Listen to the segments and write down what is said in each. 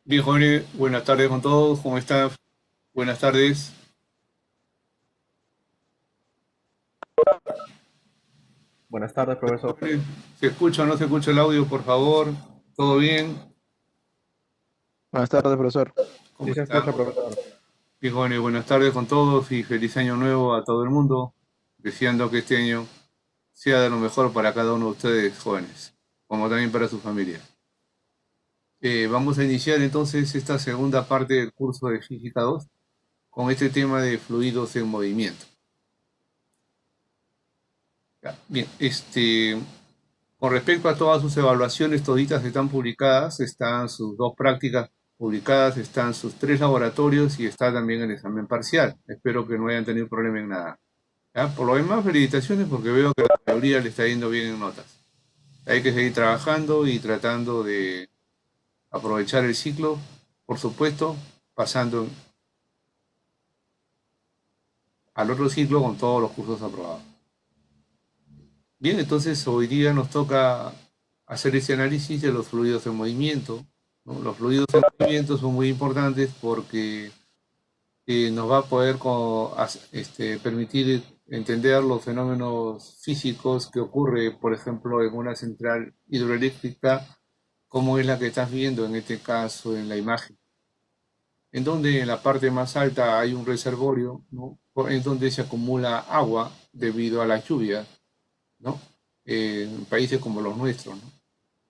Bien, jóvenes, buenas tardes con todos. ¿Cómo están? Buenas tardes. Buenas tardes, profesor. Jóvenes, ¿se escucha o no se escucha el audio, por favor? ¿Todo bien? Buenas tardes, profesor. ¿Cómo Sí se están? escucha, profesor. Bien, jóvenes, buenas tardes con todos y feliz año nuevo a todo el mundo. Deseando que este año sea de lo mejor para cada uno de ustedes, jóvenes, como también para su familia. Vamos a iniciar entonces esta segunda parte del curso de Física 2 con este tema de fluidos en movimiento. Ya, bien, con respecto a todas sus evaluaciones, toditas están publicadas, están sus dos prácticas publicadas, están sus tres laboratorios y está también el examen parcial. Espero que no hayan tenido problema en nada. ¿Ya? Por lo demás, felicitaciones porque veo que la mayoría le está yendo bien en notas. Hay que seguir trabajando y tratando de aprovechar el ciclo, por supuesto, pasando al otro ciclo con todos los cursos aprobados. Bien, entonces hoy día nos toca hacer ese análisis de los fluidos en movimiento, ¿no? Los fluidos en movimiento son muy importantes porque nos va a poder permitir entender los fenómenos físicos que ocurre, por ejemplo, en una central hidroeléctrica, como es la que estás viendo en este caso en la imagen, en donde en la parte más alta hay un reservorio, ¿no? En donde se acumula agua debido a la lluvia, ¿no? En países como los nuestros, ¿no?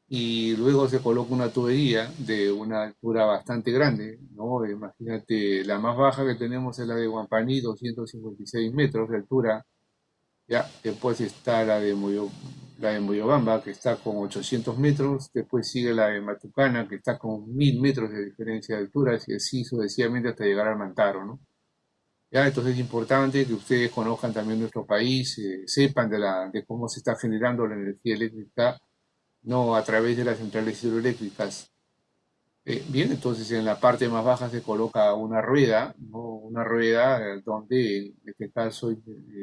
Y luego se coloca una tubería de una altura bastante grande, ¿no? Imagínate, la más baja que tenemos es la de Huampaní, 256 metros de altura, ya, después está la de Moyobamba, que está con 800 metros, después sigue la de Matucana, que está con 1000 metros de diferencia de altura, y así sucesivamente hasta llegar al Mantaro, ¿no? Ya, entonces es importante que ustedes conozcan también nuestro país, sepan de cómo se está generando la energía eléctrica, no a través de las centrales hidroeléctricas. Bien, entonces en la parte más baja se coloca una rueda, ¿no? Una rueda donde en este caso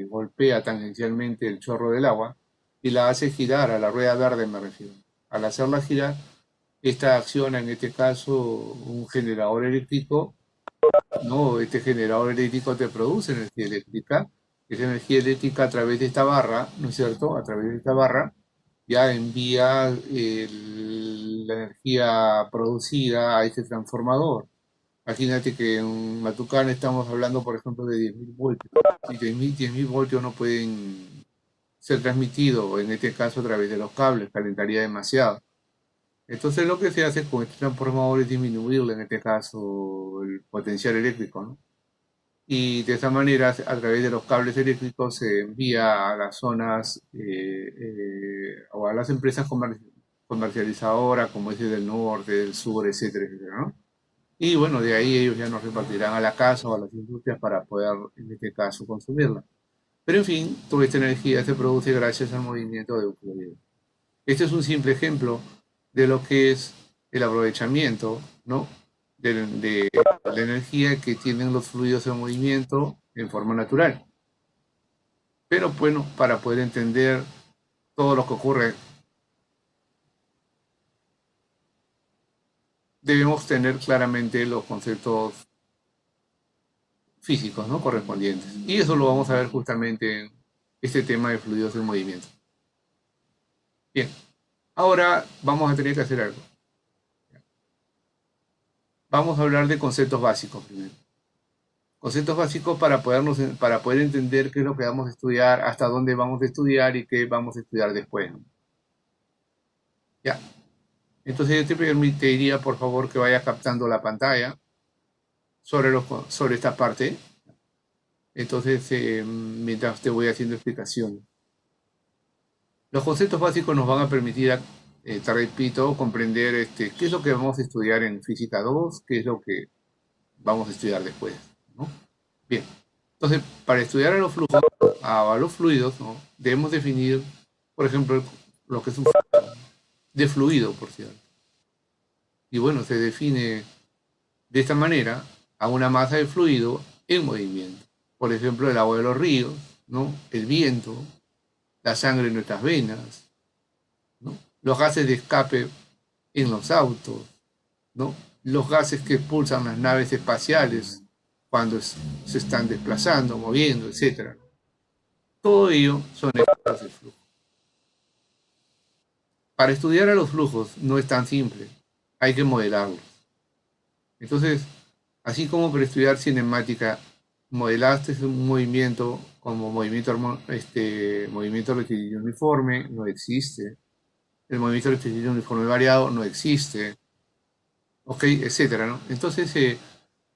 golpea tangencialmente el chorro del agua y la hace girar, a la rueda verde me refiero. Al hacerla girar, esta acciona en este caso un generador eléctrico, ¿no? Este generador eléctrico te produce energía eléctrica. Esa energía eléctrica a través de esta barra, ¿no es cierto? A través de esta barra ya envía la energía producida a este transformador. Imagínate que en Matucana estamos hablando, por ejemplo, de 10.000 voltios. Y 10.000 voltios no pueden ser transmitidos, en este caso a través de los cables, calentaría demasiado. Entonces lo que se hace con este transformador es disminuirle, en este caso, el potencial eléctrico, ¿no? Y de esa manera, a través de los cables eléctricos, se envía a las zonas o a las empresas comercializadoras, como es del norte, del sur, etcétera, etcétera, ¿no? Y bueno, de ahí ellos ya nos repartirán a la casa o a las industrias para poder, en este caso, consumirla. Pero en fin, toda esta energía se produce gracias al movimiento de un fluido. Este es un simple ejemplo de lo que es el aprovechamiento, ¿no? de la energía que tienen los fluidos en movimiento en forma natural. Pero bueno, para poder entender todo lo que ocurre, debemos tener claramente los conceptos físicos, ¿no?, correspondientes. Y eso lo vamos a ver justamente en este tema de fluidos en movimiento. Bien, ahora vamos a tener que hacer algo. Vamos a hablar de conceptos básicos primero. Conceptos básicos para poder entender qué es lo que vamos a estudiar, hasta dónde vamos a estudiar y qué vamos a estudiar después, ¿no? Ya. Entonces yo te pediría, por favor, que vayas captando la pantalla sobre esta parte. Entonces, mientras te voy haciendo explicaciones. Los conceptos básicos nos van a permitir, te repito, comprender qué es lo que vamos a estudiar en Física 2, qué es lo que vamos a estudiar después, ¿no? Bien, entonces, para estudiar a los flujos, a los fluidos, ¿no?, debemos definir, por ejemplo, lo que es un flujo de fluido, por cierto. Y bueno, se define de esta manera a una masa de fluido en movimiento. Por ejemplo, el agua de los ríos, ¿no?, el viento, la sangre en nuestras venas, ¿no?, los gases de escape en los autos, ¿no?, los gases que expulsan las naves espaciales cuando se están desplazando, moviendo, etc. Todo ello son efectos de flujo. Para estudiar a los flujos no es tan simple, hay que modelarlos. Entonces, así como para estudiar cinemática, modelaste un movimiento como movimiento rectilíneo uniforme, no existe. El movimiento rectilíneo uniforme variado no existe. Ok, etcétera, ¿no? Entonces,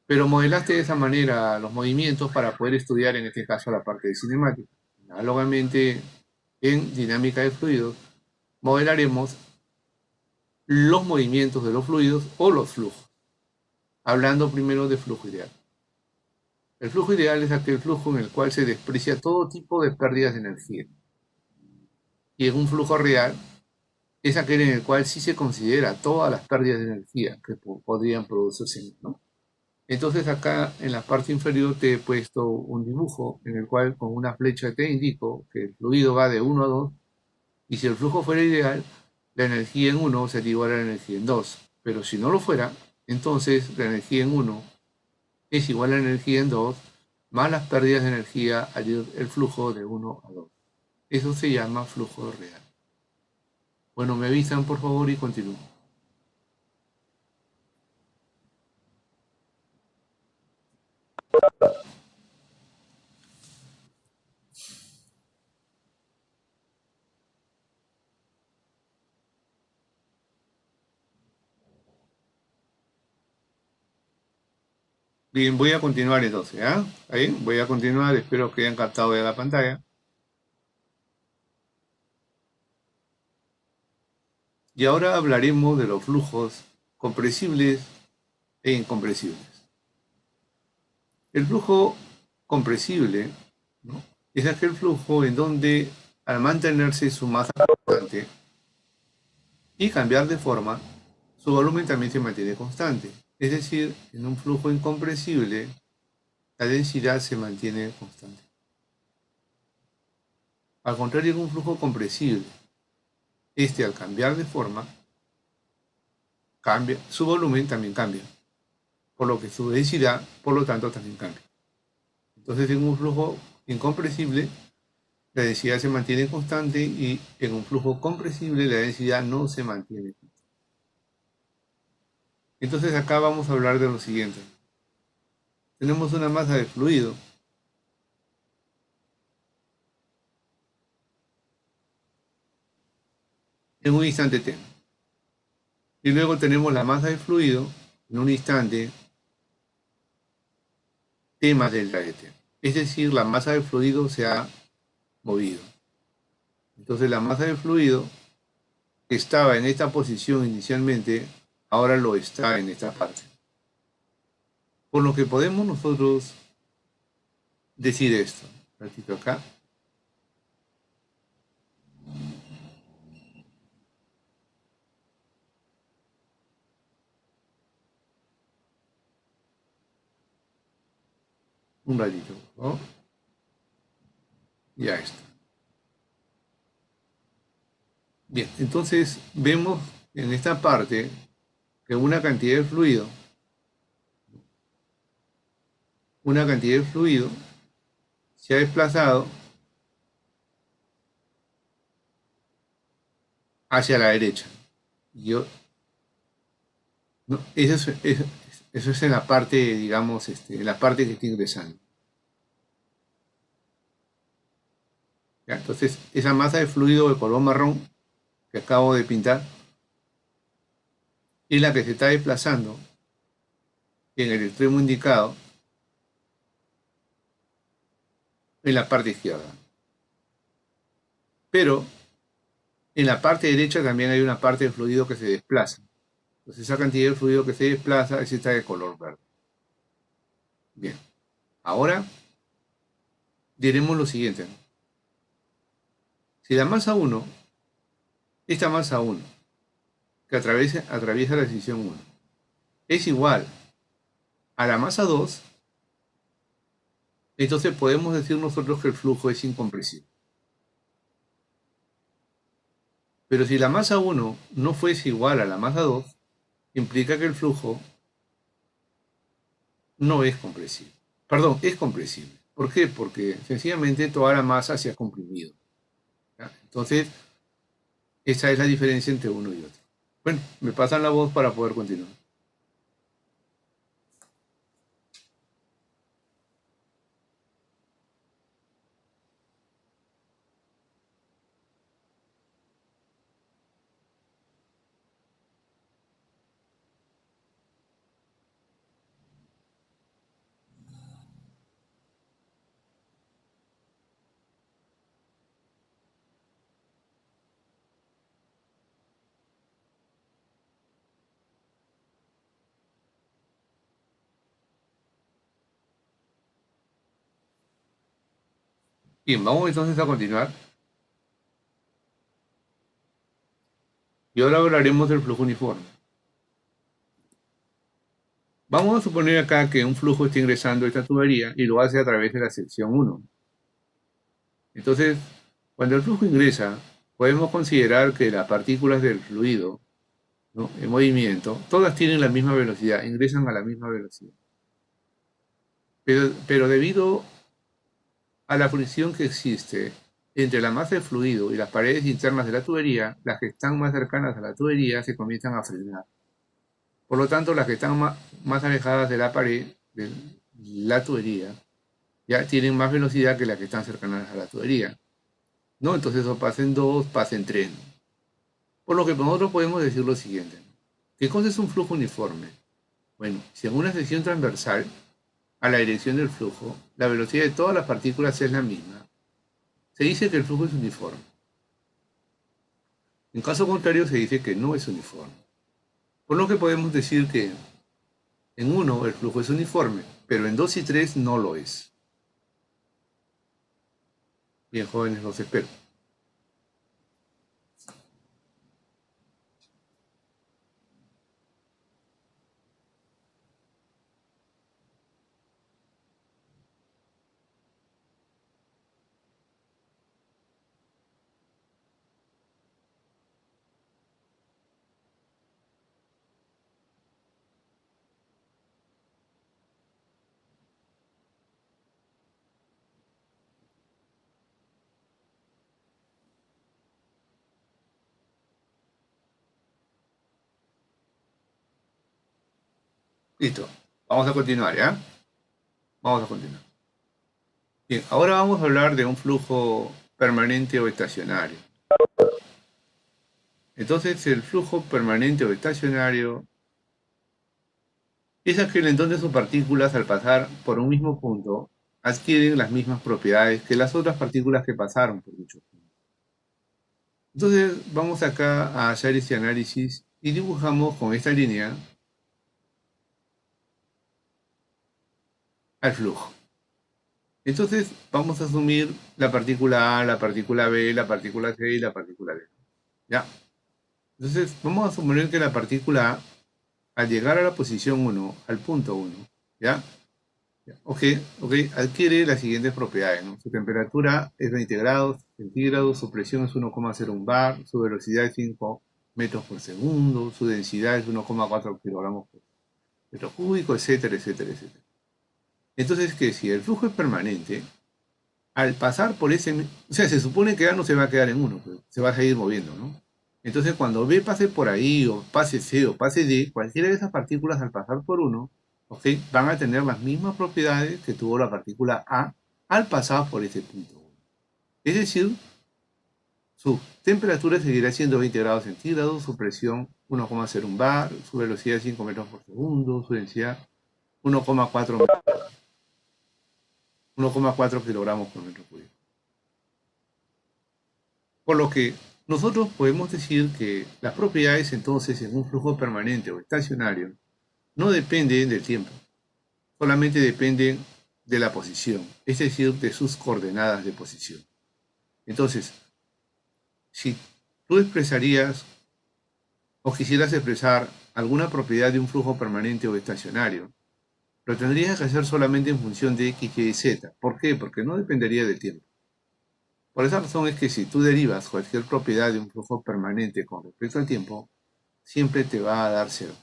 pero modelaste de esa manera los movimientos para poder estudiar, en este caso, la parte de cinemática. Análogamente, en dinámica de fluidos, modelaremos los movimientos de los fluidos o los flujos. Hablando primero de flujo ideal. El flujo ideal es aquel flujo en el cual se desprecia todo tipo de pérdidas de energía. Y en un flujo real es aquel en el cual sí se considera todas las pérdidas de energía que podrían producirse, ¿no? Entonces acá en la parte inferior te he puesto un dibujo en el cual con una flecha te indico que el fluido va de 1 a 2 y si el flujo fuera ideal, la energía en 1 sería igual a la energía en 2. Pero si no lo fuera, entonces la energía en 1 es igual a la energía en 2 más las pérdidas de energía al ir el flujo de 1 a 2. Eso se llama flujo real. Bueno, me avisan por favor y continúo. Bien, voy a continuar entonces, ¿ah? Ahí, voy a continuar, espero que hayan captado ya la pantalla. Y ahora hablaremos de los flujos compresibles e incompresibles. El flujo compresible, ¿no?, es aquel flujo en donde al mantenerse su masa constante y cambiar de forma, su volumen también se mantiene constante. Es decir, en un flujo incompresible, la densidad se mantiene constante. Al contrario, en un flujo compresible, al cambiar de forma, cambia, su volumen también cambia, por lo que su densidad, por lo tanto, también cambia. Entonces, en un flujo incompresible, la densidad se mantiene constante y en un flujo compresible la densidad no se mantiene. Entonces acá vamos a hablar de lo siguiente. Tenemos una masa de fluido en un instante t. Y luego tenemos la masa de fluido en un instante t más delta de t. Es decir, la masa de fluido se ha movido. Entonces la masa de fluido que estaba en esta posición inicialmente, ahora lo está en esta parte. Por lo que podemos nosotros decir esto. Un ratito acá. Un ratito, ¿no? Ya está. Bien, entonces vemos en esta parte que una cantidad de fluido se ha desplazado hacia la derecha. Yo, no, eso es en la parte, digamos, en la parte que está ingresando. ¿Ya? Entonces, esa masa de fluido de color marrón que acabo de pintar es la que se está desplazando en el extremo indicado en la parte izquierda. Pero en la parte derecha también hay una parte de fluido que se desplaza. Entonces esa cantidad de fluido que se desplaza es esta de color verde. Bien, ahora diremos lo siguiente, ¿no? Si la masa 1, esta masa 1, que atraviesa la sección 1, es igual a la masa 2, entonces podemos decir nosotros que el flujo es incompresible. Pero si la masa 1 no fuese igual a la masa 2, implica que el flujo no es compresible. Perdón, es compresible. ¿Por qué? Porque sencillamente toda la masa se ha comprimido. ¿Ya? Entonces, esa es la diferencia entre uno y otro. Bueno, me pasan la voz para poder continuar. Bien, vamos entonces a continuar. Y ahora hablaremos del flujo uniforme. Vamos a suponer acá que un flujo está ingresando a esta tubería y lo hace a través de la sección 1. Entonces, cuando el flujo ingresa, podemos considerar que las partículas del fluido, ¿no?, en movimiento, todas tienen la misma velocidad, ingresan a la misma velocidad. Pero debido a la fricción que existe entre la masa de fluido y las paredes internas de la tubería, las que están más cercanas a la tubería se comienzan a frenar. Por lo tanto, las que están más alejadas de la pared, de la tubería, ya tienen más velocidad que las que están cercanas a la tubería, ¿no? Entonces eso pasa en 2, pasa en 3. Por lo que nosotros podemos decir lo siguiente. ¿Qué cosa es un flujo uniforme? Bueno, si en una sección transversal a la dirección del flujo, la velocidad de todas las partículas es la misma, se dice que el flujo es uniforme. En caso contrario, se dice que no es uniforme. Por lo que podemos decir que en 1 el flujo es uniforme, pero en 2 y 3 no lo es. Bien, jóvenes, los espero. Listo. Vamos a continuar, ¿ya? Vamos a continuar. Bien, ahora vamos a hablar de un flujo permanente o estacionario. Entonces, el flujo permanente o estacionario es aquel en donde sus partículas, al pasar por un mismo punto, adquieren las mismas propiedades que las otras partículas que pasaron por dicho punto. Entonces, vamos acá a hacer este análisis y dibujamos con esta línea al flujo. Entonces, vamos a asumir la partícula A, la partícula B, la partícula C y la partícula D. ¿Ya? Entonces, vamos a suponer que la partícula A, al llegar a la posición 1, al punto 1, ¿ya? Ok, ok, adquiere las siguientes propiedades, ¿no? Su temperatura es 20 grados centígrados, su presión es 1,01 bar, su velocidad es 5 metros por segundo, su densidad es 1,4 kilogramos por metro cúbico, etcétera, etcétera, etcétera. Entonces, que si el flujo es permanente, al pasar por ese, o sea, se supone que ya no se va a quedar en uno, pues, se va a seguir moviendo, ¿no? Entonces, cuando B pase por ahí, o pase C, o pase D, cualquiera de esas partículas al pasar por uno, ¿ok? Van a tener las mismas propiedades que tuvo la partícula A al pasar por ese punto. Es decir, su temperatura seguirá siendo 20 grados centígrados, su presión 1,01 bar, su velocidad 5 metros por segundo, su densidad 1,4 kilogramos por metro cúbico. Por lo que nosotros podemos decir que las propiedades entonces en un flujo permanente o estacionario no dependen del tiempo, solamente dependen de la posición, es decir, de sus coordenadas de posición. Entonces, si tú expresarías o quisieras expresar alguna propiedad de un flujo permanente o estacionario, lo tendrías que hacer solamente en función de x, y, z. ¿Por qué? Porque no dependería del tiempo. Por esa razón es que si tú derivas cualquier propiedad de un flujo permanente con respecto al tiempo, siempre te va a dar cero.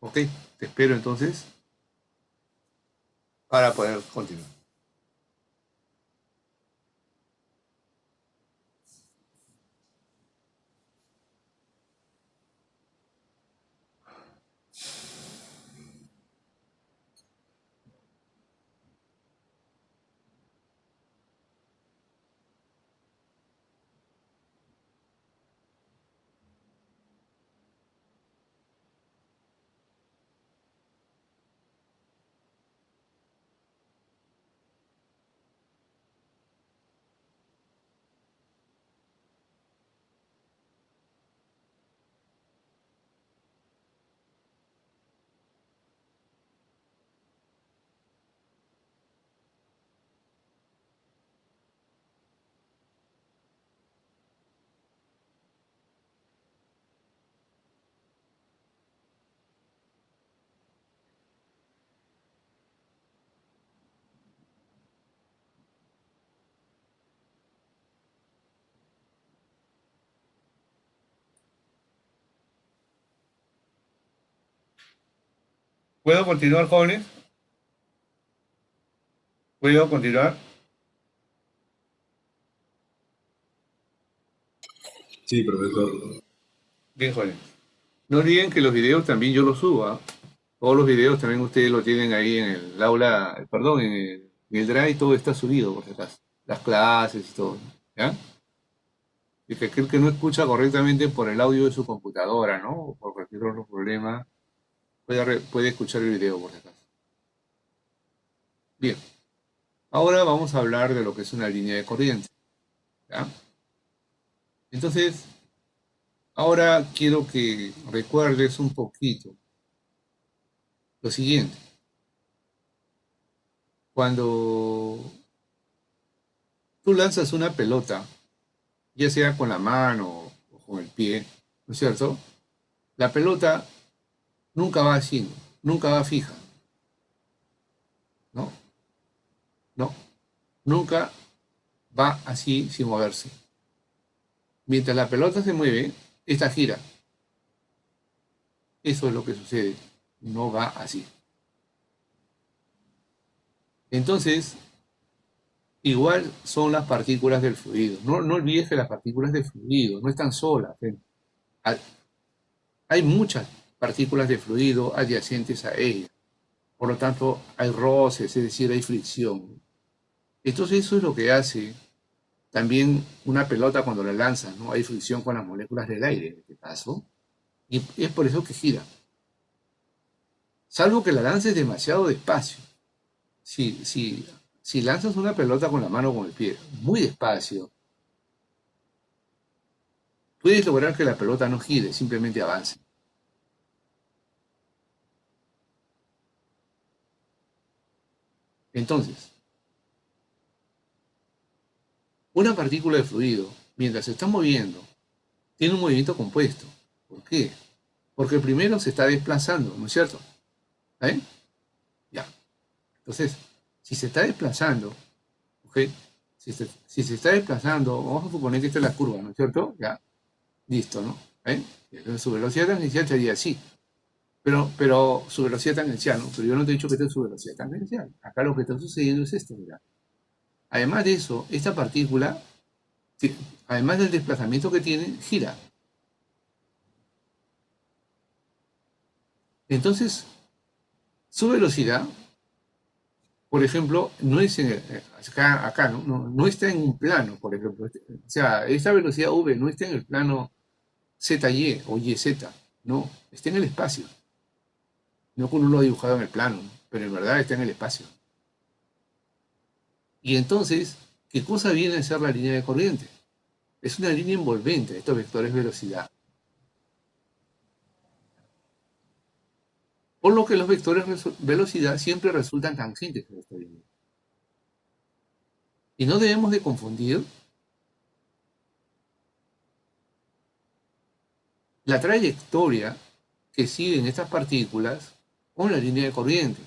¿Ok? Te espero entonces para poder continuar. ¿Puedo continuar, jóvenes? ¿Puedo continuar? Sí, profesor. Bien, jóvenes. No olviden que los videos también yo los subo, ¿ah? Todos los videos también ustedes lo tienen ahí en el aula, perdón, en el Drive, todo está subido, por si acaso. Las clases y todo, ¿ya? Y que aquel que no escucha correctamente por el audio de su computadora, ¿no? O por cualquier otro problema, puede escuchar el video, por si acaso. Bien, ahora vamos a hablar de lo que es una línea de corriente, ¿ya? Entonces, ahora quiero que recuerdes un poquito lo siguiente. Cuando tú lanzas una pelota, ya sea con la mano o con el pie, ¿no es cierto? La pelota nunca va así, nunca va fija, ¿no? No, nunca va así sin moverse. Mientras la pelota se mueve, esta gira. Eso es lo que sucede. No va así. Entonces, igual son las partículas del fluido. No olvides que las partículas del fluido no están solas. Hay muchas partículas de fluido adyacentes a ellas. Por lo tanto, hay roces, es decir, hay fricción. Entonces, eso es lo que hace también una pelota cuando la lanzas, ¿no? Hay fricción con las moléculas del aire, en este caso, y es por eso que gira. Salvo que la lances demasiado despacio. Si lanzas una pelota con la mano o con el pie muy despacio, puedes lograr que la pelota no gire, simplemente avance. Entonces, una partícula de fluido, mientras se está moviendo, tiene un movimiento compuesto. ¿Por qué? Porque primero se está desplazando, ¿no es cierto? ¿Está bien? Ya. Entonces, si se está desplazando, ¿ok? Si se está desplazando, vamos a suponer que esta es la curva, ¿no es cierto? Ya, listo, ¿no? ¿Ven? Entonces su velocidad tangencial sería así. Pero su velocidad tangencial, ¿no? Pero yo no te he dicho que esta es su velocidad tangencial. Acá lo que está sucediendo es esto, mira. Además de eso, esta partícula, además del desplazamiento que tiene, gira. Entonces, su velocidad, por ejemplo, no es acá ¿no? No está en un plano, por ejemplo. O sea, esta velocidad v no está en el plano ZY o YZ, no, está en el espacio. No con uno dibujado en el plano, ¿no? Pero en verdad está en el espacio. Y entonces, ¿qué cosa viene a ser la línea de corriente? Es una línea envolvente, estos vectores velocidad. Por lo que los vectores velocidad siempre resultan tangentes a esta línea. Y no debemos de confundir la trayectoria que siguen estas partículas con la línea de corriente.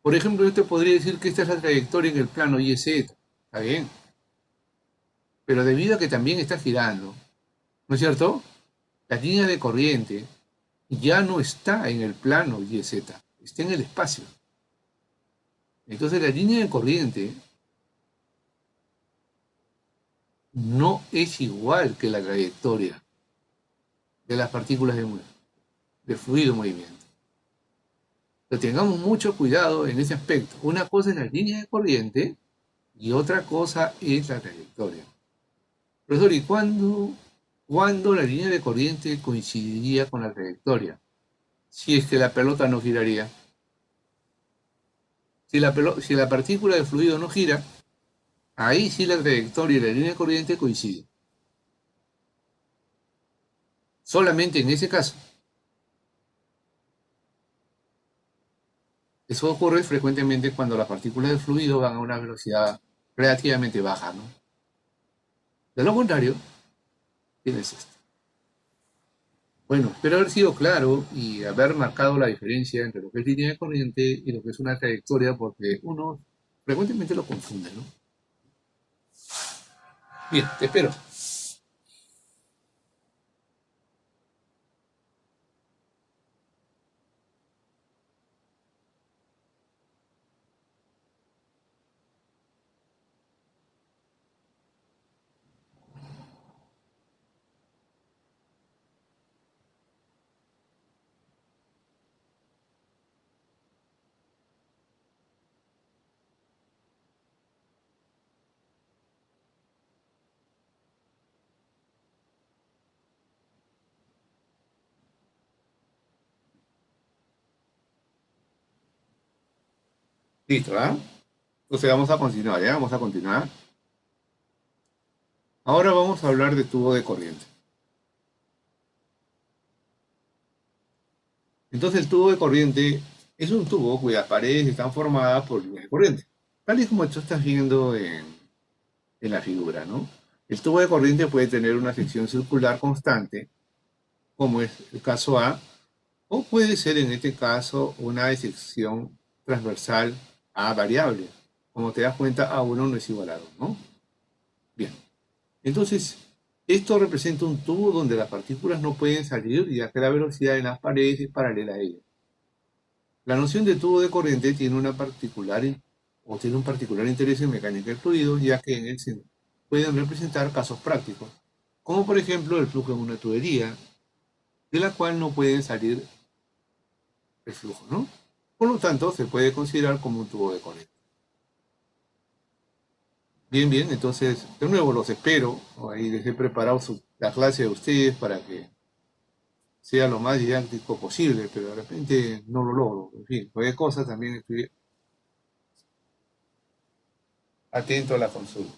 Por ejemplo, yo te podría decir que esta es la trayectoria en el plano YZ, ¿está bien? Pero debido a que también está girando, ¿no es cierto? La línea de corriente ya no está en el plano YZ, está en el espacio. Entonces la línea de corriente no es igual que la trayectoria de las partículas de fluido en movimiento. Pero tengamos mucho cuidado en ese aspecto. Una cosa es la línea de corriente y otra cosa es la trayectoria. Profesor, ¿y cuándo la línea de corriente coincidiría con la trayectoria? Si es que la pelota no giraría. Si la partícula de fluido no gira, ahí sí la trayectoria y la línea de corriente coinciden. Solamente en ese caso. Eso ocurre frecuentemente cuando las partículas de fluido van a una velocidad relativamente baja, ¿no? De lo contrario, tienes esto. Bueno, espero haber sido claro y haber marcado la diferencia entre lo que es línea de corriente y lo que es una trayectoria, porque uno frecuentemente lo confunde, ¿no? Bien, te espero. Listo, ¿ah? Entonces vamos a continuar, ¿ya? Vamos a continuar. Ahora vamos a hablar de tubo de corriente. Entonces el tubo de corriente es un tubo cuyas paredes están formadas por líneas de corriente, tal y como tú estás viendo en la figura, ¿no? El tubo de corriente puede tener una sección circular constante, como es el caso A, o puede ser en este caso una sección transversal A variable. Como te das cuenta, A1 no es igual a 2, ¿no? Bien. Entonces, esto representa un tubo donde las partículas no pueden salir, ya que la velocidad en las paredes es paralela a ellas. La noción de tubo de corriente tiene un particular interés en mecánica del fluido, ya que en él se pueden representar casos prácticos, como por ejemplo el flujo en una tubería, de la cual no puede salir el flujo, ¿no? Por lo tanto, se puede considerar como un tubo de corriente. Bien, bien, entonces, de nuevo los espero. Ahí les he preparado la clase de ustedes para que sea lo más didáctico posible, pero de repente no lo logro. En fin, cualquier cosa también estoy atento a la consulta.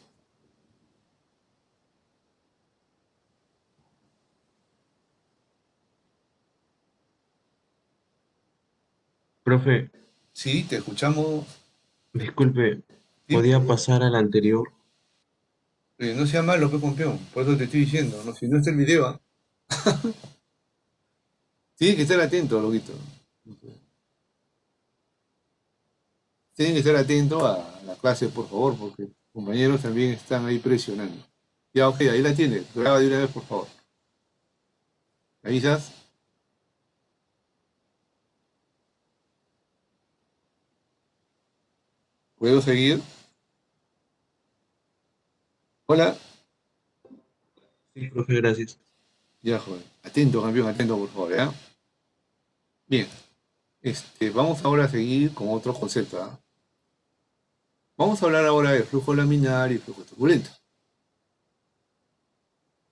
Profe, Sí, te escuchamos. disculpe, Sí, ¿podía pasar al anterior? no sea malo, campeón. Por eso te estoy diciendo, ¿no? Si no está el video, ¿ah? Tienen que estar atentos, loquito. Tienen que estar atentos a la clase, por favor, porque los compañeros también están ahí presionando. Ya, ok, ahí la tienes. Graba de una vez, por favor. ¿Me avisas? ¿Puedo seguir? Hola. Sí, profe, gracias. Ya, joven. Atento, campeón, atento, por favor, ¿ya? Bien. Vamos ahora a seguir con otro concepto, ¿ah? Vamos a hablar ahora de flujo laminar y flujo turbulento.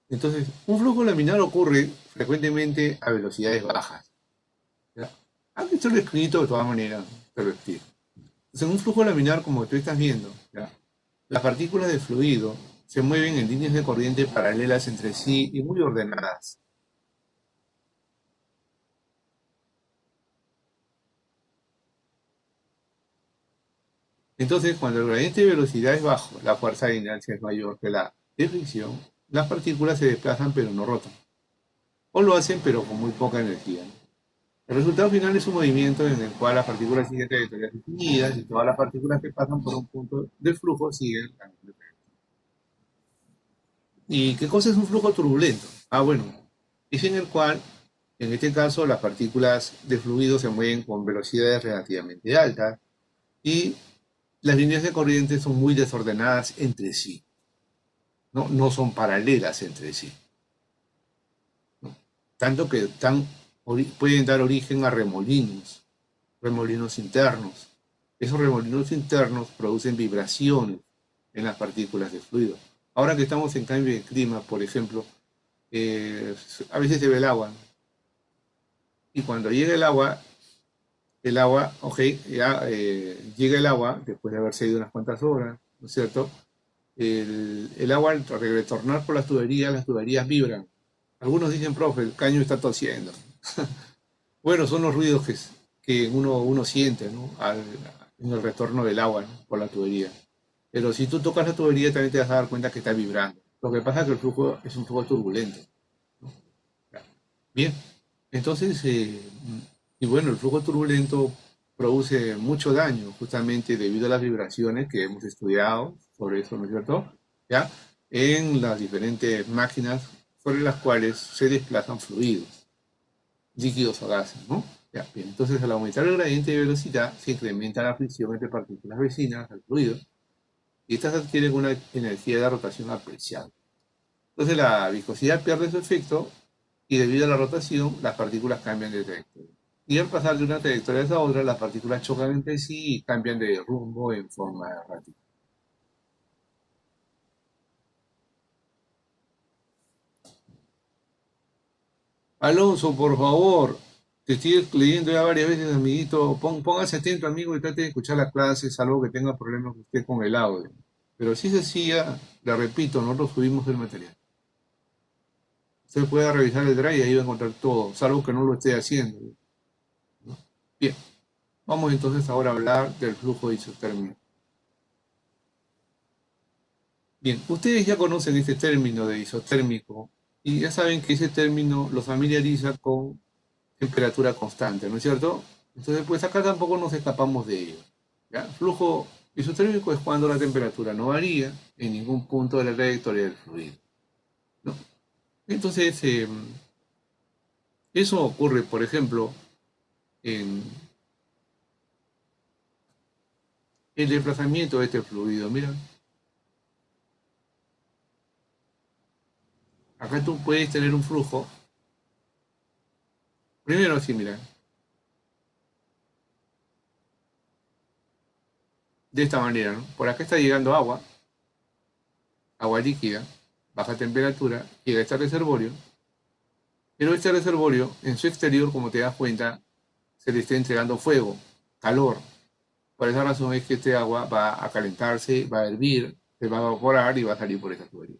Entonces, un flujo laminar ocurre frecuentemente a velocidades bajas. ¿Ya? Aquí está lo escrito de todas maneras, te lo explico. Entonces, en un flujo laminar, como tú estás viendo, ¿ya? Las partículas de fluido se mueven en líneas de corriente paralelas entre sí y muy ordenadas. Entonces, cuando el gradiente de velocidad es bajo, la fuerza de inercia es mayor que la de fricción, las partículas se desplazan pero no rotan. O lo hacen pero con muy poca energía, ¿no? El resultado final es un movimiento en el cual las partículas siguen trayectorias definidas y todas las partículas que pasan por un punto del flujo siguen la misma trayectoria. ¿Y qué cosa es un flujo turbulento? Ah, bueno, es en el cual, en este caso, las partículas de fluido se mueven con velocidades relativamente altas y las líneas de corriente son muy desordenadas entre sí, no, no son paralelas entre sí, ¿no? Tanto que pueden dar origen a remolinos internos. Esos remolinos internos producen vibraciones en las partículas de fluido. Ahora que estamos en cambio de clima, por ejemplo, a veces se ve el agua, ¿no? Y cuando llega el agua, ok, ya llega el agua después de haberse ido unas cuantas horas, ¿no es cierto? El agua al retornar por las tuberías vibran. Algunos dicen, profe, el caño está tosiendo. Bueno, son los ruidos que uno siente, ¿no? En el retorno del agua, ¿no? Por la tubería. Pero si tú tocas la tubería también te vas a dar cuenta que está vibrando. Lo que pasa es que el flujo es un flujo turbulento, ¿no? Bien, entonces, y bueno, el flujo turbulento produce mucho daño justamente debido a las vibraciones que hemos estudiado sobre eso, ¿no es cierto? ¿Ya? En las diferentes máquinas sobre las cuales se desplazan fluidos, líquidos o gases, ¿no? Ya, bien, entonces al aumentar el gradiente de velocidad se incrementa la fricción entre partículas vecinas al fluido y estas adquieren una energía de rotación apreciable. Entonces la viscosidad pierde su efecto y debido a la rotación las partículas cambian de trayectoria. Y al pasar de una trayectoria a esa otra, las partículas chocan entre sí y cambian de rumbo en forma errática. Alonso, por favor, te estoy leyendo ya varias veces, amiguito. Póngase atento, amigo, y trate de escuchar la clase, salvo que tenga problemas usted con el audio. Pero si se hacía, le repito, nosotros subimos el material. Usted puede revisar el drive y ahí va a encontrar todo, salvo que no lo esté haciendo, ¿no? Bien, vamos entonces ahora a hablar del flujo isotérmico. Bien, ustedes ya conocen este término de isotérmico y ya saben que ese término lo familiariza con temperatura constante, ¿no es cierto? Entonces, pues acá tampoco nos escapamos de ello, ¿ya? Flujo isotérmico es cuando la temperatura no varía en ningún punto de la trayectoria del fluido, ¿no? Entonces, eso ocurre, por ejemplo, en el desplazamiento de este fluido. Mira, acá tú puedes tener un flujo. Primero, sí, mira, de esta manera, ¿no? Por acá está llegando agua líquida, baja temperatura, llega a este reservorio, pero este reservorio, en su exterior, como te das cuenta, se le está entregando fuego, calor. Por esa razón es que este agua va a calentarse, va a hervir, se va a evaporar y va a salir por esta tubería.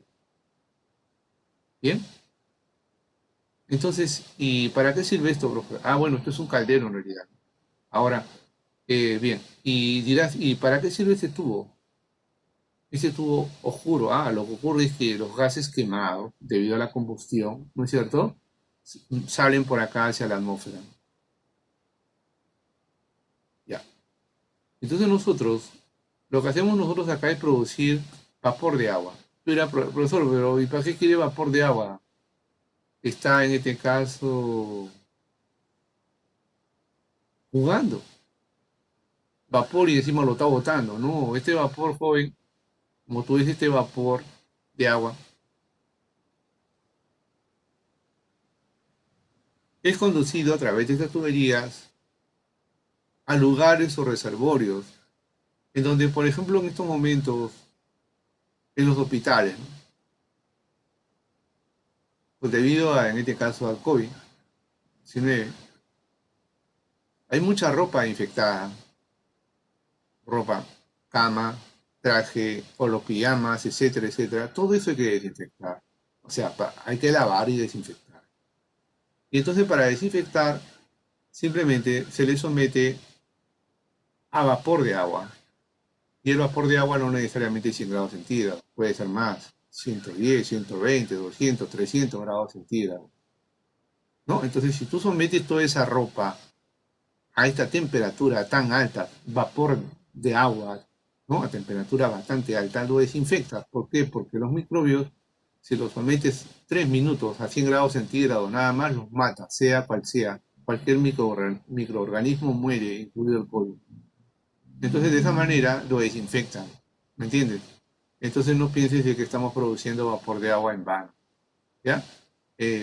¿Bien? Entonces, ¿y para qué sirve esto, profe? Ah, bueno, esto es un caldero en realidad. Ahora, bien, y dirás, ¿y para qué sirve este tubo? Este tubo oscuro, lo que ocurre es que los gases quemados, debido a la combustión, ¿no es cierto? salen por acá hacia la atmósfera. Ya. Entonces nosotros, lo que hacemos nosotros acá es producir vapor de agua. Yo dirá, profesor, pero ¿y para qué quiere vapor de agua? Está en este caso jugando. Vapor y decimos lo está botando. No, este vapor, joven, como tú dices, este vapor de agua es conducido a través de estas tuberías a lugares o reservorios, en donde, por ejemplo, en estos momentos, en los hospitales, ¿no? Pues debido a, en este caso, al COVID-19, hay mucha ropa infectada, ropa, cama, traje o los pijamas, etcétera, etcétera. Todo eso hay que desinfectar. O sea, hay que lavar y desinfectar. Y entonces para desinfectar, simplemente se le somete a vapor de agua. Y el vapor de agua no necesariamente es 100 grados centígrados, puede ser más, 110, 120, 200, 300 grados centígrados, ¿no? Entonces, si tú sometes toda esa ropa a esta temperatura tan alta, vapor de agua, ¿no? A temperatura bastante alta, lo desinfectas. ¿Por qué? Porque los microbios, si los sometes 3 minutos a 100 grados centígrados, nada más los mata, sea cual sea. Cualquier microorganismo muere, incluido el polvo. Entonces, de esa manera lo desinfectan. ¿Me entiendes? Entonces no pienses de que estamos produciendo vapor de agua en vano. ¿Ya?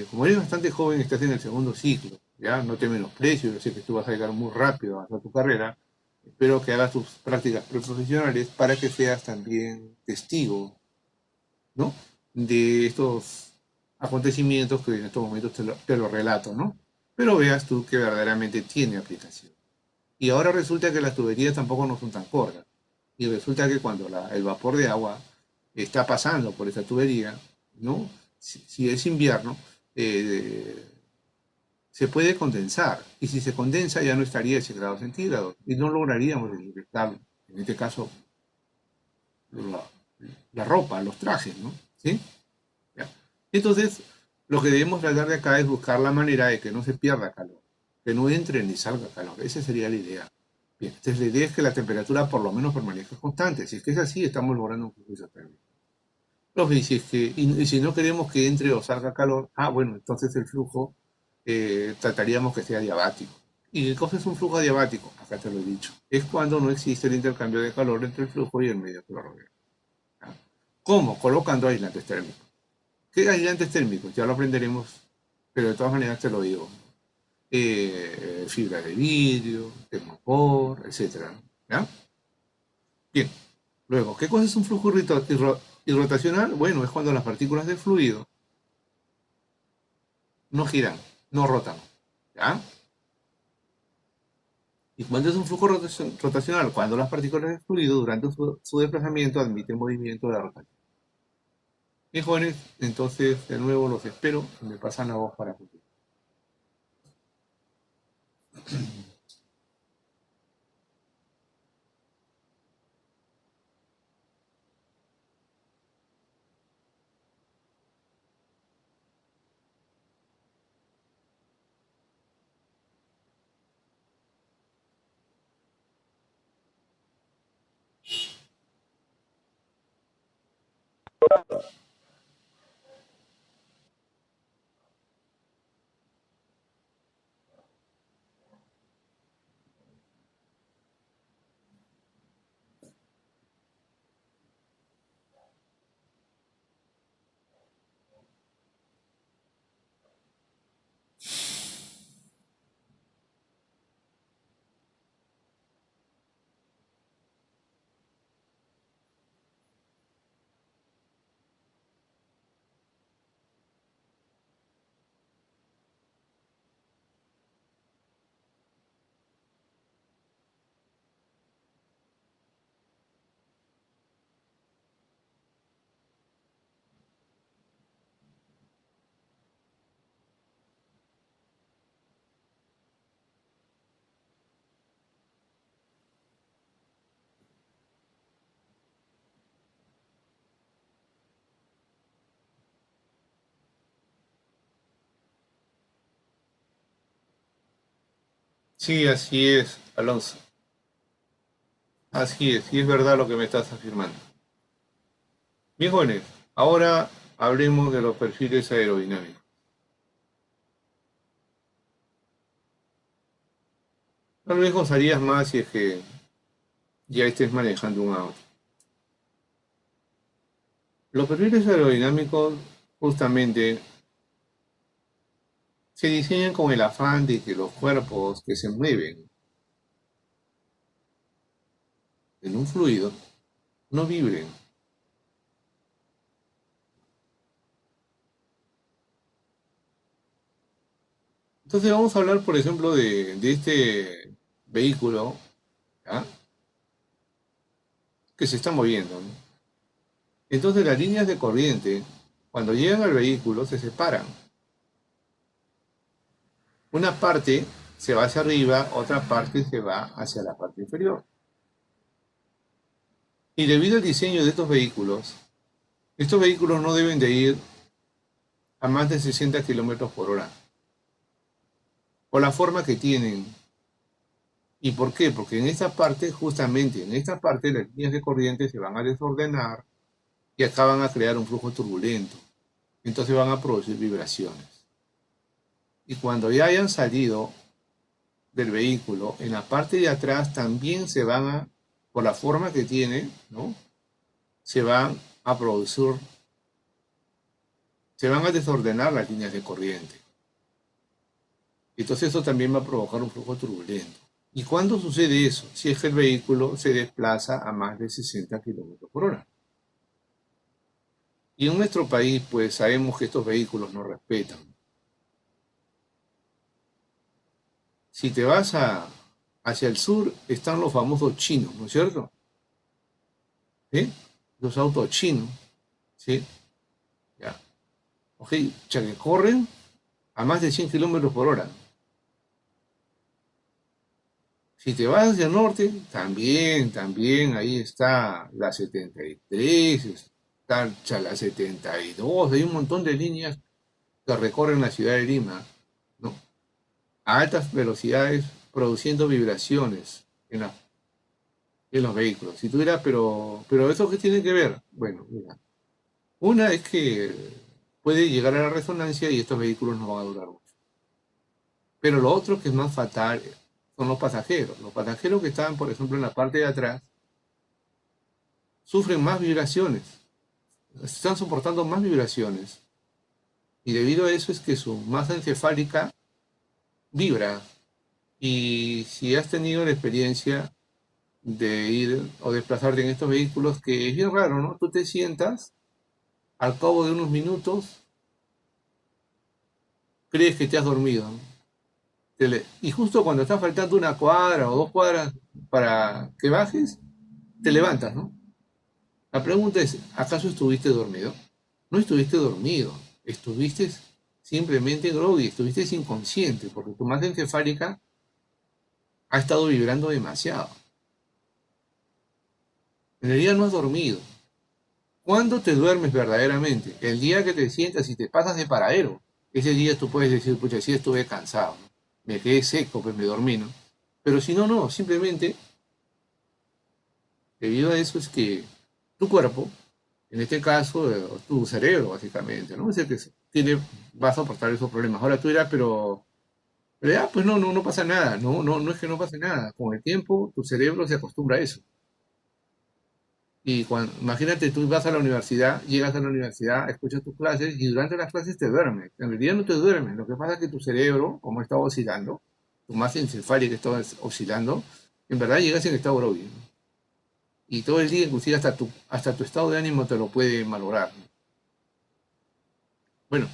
Como eres bastante joven, estás en el segundo ciclo. ¿Ya? No te menosprecio, yo sé que tú vas a llegar muy rápido a tu carrera. Espero que hagas tus prácticas preprofesionales para que seas también testigo, ¿no? De estos acontecimientos que en estos momentos te lo relato, ¿no? Pero veas tú que verdaderamente tiene aplicación. Y ahora resulta que las tuberías tampoco no son tan cortas. Y resulta que cuando el vapor de agua está pasando por esa tubería, ¿no? Si es invierno, eh, se puede condensar. Y si se condensa ya no estaría a 100 grados centígrados. Y no lograríamos desinfectar, en este caso, la, la ropa, los trajes, ¿no? ¿Sí? ¿Ya? Entonces, lo que debemos tratar de acá es buscar la manera de que no se pierda calor, que no entre ni salga calor. Esa sería la idea. Bien, entonces la idea es que la temperatura por lo menos permanezca constante. Si es que es así, estamos logrando un flujo isotérmico. Si es que, y si no queremos que entre o salga calor, bueno, entonces el flujo trataríamos que sea diabático. ¿Y qué cosa es un flujo adiabático? Acá te lo he dicho. Es cuando no existe el intercambio de calor entre el flujo y el medio que lo rodea. ¿Ah? ¿Cómo? Colocando aislantes térmicos. ¿Qué aislantes térmicos? Ya lo aprenderemos, pero de todas maneras te lo digo. Fibra de vidrio, termopor, etcétera. ¿Ya? Bien. Luego, ¿qué cosa es un flujo irrotacional? Bueno, es cuando las partículas de fluido no giran, no rotan. ¿Ya? ¿Y cuándo es un flujo rotacional? Cuando las partículas de fluido durante su desplazamiento admiten movimiento de la rotación. Bien, jóvenes, entonces de nuevo los espero y me pasan la voz para continuar. Sí, así es, Alonso. Así es, y es verdad lo que me estás afirmando. Bien, jóvenes, ahora hablemos de los perfiles aerodinámicos. Tal vez gozarías más si es que ya estés manejando un auto. Los perfiles aerodinámicos justamente se diseñan con el afán de que los cuerpos que se mueven en un fluido no vibren. Entonces vamos a hablar, por ejemplo, de este vehículo, ¿ya? Que se está moviendo, ¿no? Entonces las líneas de corriente, cuando llegan al vehículo, se separan. Una parte se va hacia arriba, otra parte se va hacia la parte inferior. Y debido al diseño de estos vehículos no deben de ir a más de 60 kilómetros por hora. Por la forma que tienen. ¿Y por qué? Porque en esta parte, justamente en esta parte, las líneas de corriente se van a desordenar y acá van a crear un flujo turbulento. Entonces van a producir vibraciones. Y cuando ya hayan salido del vehículo, en la parte de atrás también se van a, por la forma que tiene, ¿no? Se van a producir, se van a desordenar las líneas de corriente. Entonces eso también va a provocar un flujo turbulento. ¿Y cuándo sucede eso? Si es que el vehículo se desplaza a más de 60 kilómetros por hora. Y en nuestro país, pues sabemos que estos vehículos no respetan. Si te vas hacia el sur, están los famosos chinos, ¿no es cierto? ¿Sí? Los autos chinos, ¿sí? Ya. Ok, ya que corren a más de 100 kilómetros por hora. Si te vas hacia el norte, también, ahí está la 73, está la 72, hay un montón de líneas que recorren la ciudad de Lima, ¿no? A altas velocidades, produciendo vibraciones en los vehículos. Si tú dirás, pero ¿eso qué tiene que ver? Bueno, mira, una es que puede llegar a la resonancia y estos vehículos no van a durar mucho. Pero lo otro que es más fatal son los pasajeros. Los pasajeros que estaban, por ejemplo, en la parte de atrás, sufren más vibraciones, están soportando más vibraciones. Y debido a eso es que su masa encefálica vibra. Y si has tenido la experiencia de ir o desplazarte en estos vehículos, que es bien raro, ¿no? Tú te sientas, al cabo de unos minutos, crees que te has dormido, ¿no? Y justo cuando está faltando una cuadra o 2 cuadras para que bajes, te levantas, ¿no? La pregunta es, ¿acaso estuviste dormido? No estuviste dormido, estuviste simplemente groggy, estuviste inconsciente, porque tu masa encefálica ha estado vibrando demasiado. En realidad no has dormido. ¿Cuándo te duermes verdaderamente? El día que te sientas y te pasas de paradero. Ese día tú puedes decir, pucha, sí estuve cansado, ¿no? Me quedé seco, pues me dormí, ¿no? Pero si no, no, simplemente debido a eso es que tu cuerpo, en este caso tu cerebro básicamente, ¿no? Es el que va a soportar esos problemas. Ahora tú dirás, pero ya, pues no pasa nada, no es que no pase nada. Con el tiempo tu cerebro se acostumbra a eso. Y cuando, imagínate, tú vas a la universidad, llegas a la universidad, escuchas tus clases y durante las clases te duermes. En realidad no te duermes, lo que pasa es que tu cerebro, como está oscilando, tu masa encefálica está oscilando, en verdad llegas en estado groggy, ¿no? Y todo el día, inclusive hasta tu estado de ánimo te lo puede malograr, ¿no? Bueno,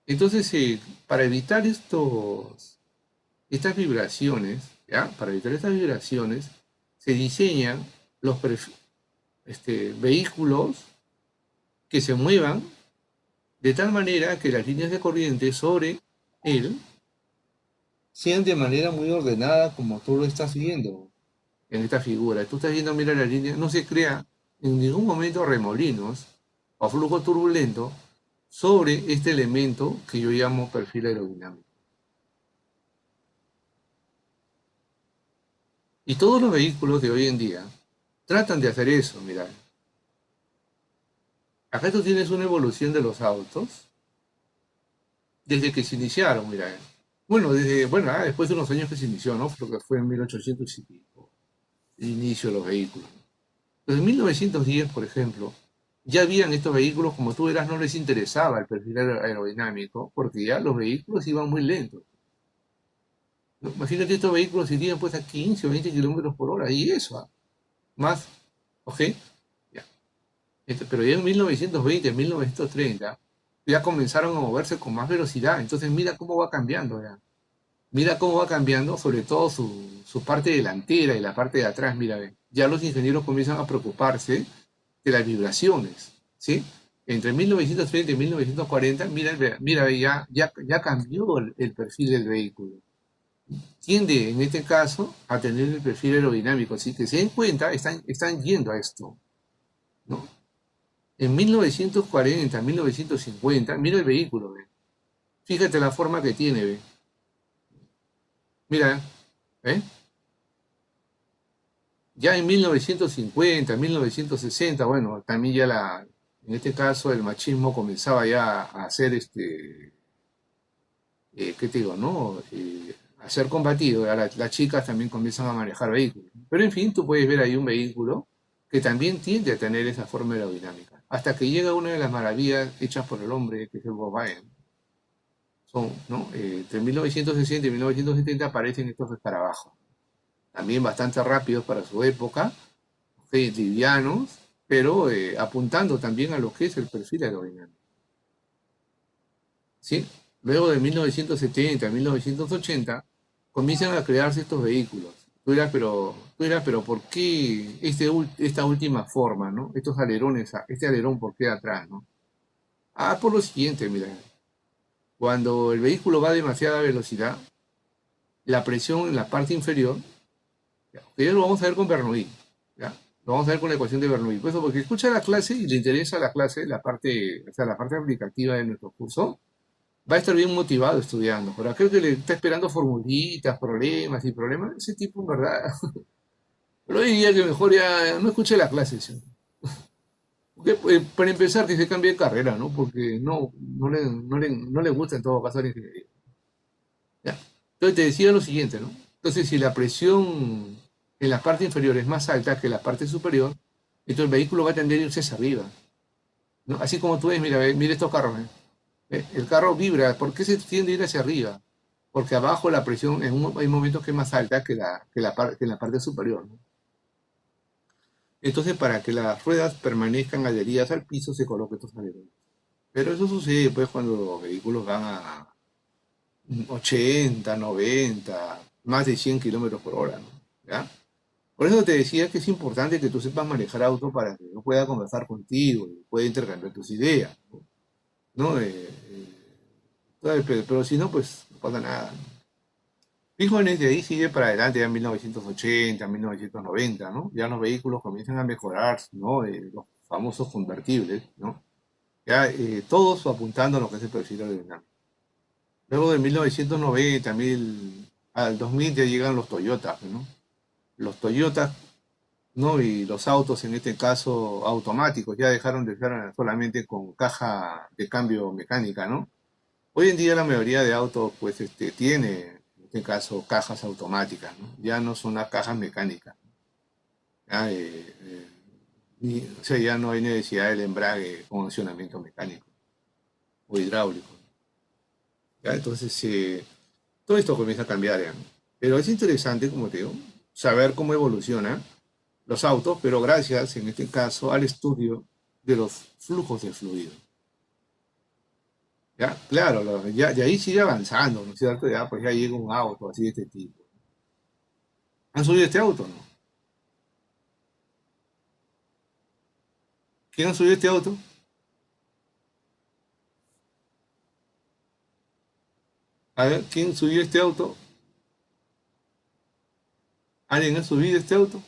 entonces para evitar estas vibraciones, ¿ya? Para evitar estas vibraciones, se diseñan los vehículos que se muevan de tal manera que las líneas de corriente sobre él sean de manera muy ordenada como tú lo estás viendo en esta figura. Tú estás viendo, mira la línea, no se crea en ningún momento remolinos o flujo turbulento sobre este elemento que yo llamo perfil aerodinámico. Y todos los vehículos de hoy en día tratan de hacer eso, mira. Acá tú tienes una evolución de los autos desde que se iniciaron, mira. Bueno, después de unos años que se inició, ¿no? Creo que fue en 1800 y pico, el inicio de los vehículos. Entonces, en 1910, por ejemplo, ya habían estos vehículos, como tú verás, no les interesaba el perfil aerodinámico, porque ya los vehículos iban muy lentos, ¿no? Imagínate, estos vehículos irían pues a 15 o 20 kilómetros por hora, y eso, ¿ah? Más, ¿ok? Ya. Pero ya en 1920, en 1930, ya comenzaron a moverse con más velocidad, entonces mira cómo va cambiando ya. Mira cómo va cambiando, sobre todo su parte delantera y la parte de atrás, mira, ve. Ya los ingenieros comienzan a preocuparse de las vibraciones, ¿sí? Entre 1930 y 1940, mira, ya cambió el perfil del vehículo. Tiende, en este caso, a tener el perfil aerodinámico, así que se den cuenta, están yendo a esto, ¿no? En 1940, 1950, mira el vehículo, ve. Fíjate la forma que tiene, ve. Mira, ¿eh? Ya en 1950, 1960, bueno, también en este caso el machismo comenzaba ya a hacer ¿qué te digo, no? A ser combatido. Ahora las chicas también comienzan a manejar vehículos. Pero en fin, tú puedes ver ahí un vehículo que también tiende a tener esa forma aerodinámica. Hasta que llega una de las maravillas hechas por el hombre, que es el Volkswagen. Son, ¿no? Entre 1960 y 1970 aparecen estos escarabajos. También bastante rápidos para su época, livianos, pero apuntando también a lo que es el perfil aerodinámico. ¿Sí? Luego de 1970 a 1980 comienzan a crearse estos vehículos. Tú dirás, pero ¿por qué esta última forma, ¿no? Estos alerones, este alerón, ¿por qué atrás, ¿no? Por lo siguiente, mira, cuando el vehículo va a demasiada velocidad, la presión en la parte inferior, ya lo vamos a ver con Bernoulli, ¿ya? Lo vamos a ver con la ecuación de Bernoulli. Pues porque escucha la clase y le interesa la clase, o sea, la parte aplicativa de nuestro curso, va a estar bien motivado estudiando. Pero aquel que le está esperando formulitas, problemas y problemas, ese tipo en verdad. Pero hoy diría que mejor ya no escuche la clase, ¿sí? Porque, para empezar, que se cambie de carrera, ¿no? Porque no le gusta en todo caso la ingeniería. ¿Ya? Entonces te decía lo siguiente, ¿no? Entonces, si la presión en la parte inferior es más alta que en la parte superior, entonces el vehículo va a tender a irse hacia arriba, ¿no? Así como tú ves, mira estos carros, ¿eh? El carro vibra. ¿Por qué se tiende a ir hacia arriba? Porque abajo la presión hay momentos que es más alta que en la parte superior, ¿no? Entonces, para que las ruedas permanezcan adheridas al piso, se colocan estos alerones. Pero eso sucede pues cuando los vehículos van a 80, 90, más de 100 kilómetros por hora, ¿no? ¿Ya? Por eso te decía que es importante que tú sepas manejar auto para que yo pueda conversar contigo y pueda intercambiar tus ideas, ¿no? Pero si no, pues no pasa nada, ¿no? Jóvenes, de ahí sigue para adelante, ya en 1980, 1990, ¿no? Ya los vehículos comienzan a mejorar, ¿no? Los famosos convertibles, ¿no? Ya todos apuntando a lo que es el perfil aerodinámico. Luego de 1990, al 2000 ya llegan los Toyotas, ¿no? Los Toyotas, ¿no? Y los autos, en este caso automáticos, ya dejaron de ser solamente con caja de cambio mecánica, ¿no? Hoy en día la mayoría de autos, pues, tiene, en este caso, cajas automáticas, ¿no? Ya no son las cajas mecánicas. Ya, o sea, ya no hay necesidad del embrague con funcionamiento mecánico o hidráulico. ¿Ya? Entonces, todo esto comienza a cambiar, ¿ya? Pero es interesante, como te digo, saber cómo evolucionan los autos, pero gracias, en este caso, al estudio de los flujos de fluido. ¿Ya? Claro, ya, de ahí sigue avanzando, ¿no es cierto? Ya, pues ya llega un auto así de este tipo. ¿Han subido este auto, no? ¿Quién ha subido este auto? A ver, ¿quién subió este auto? ¿Alguien ha subido este auto?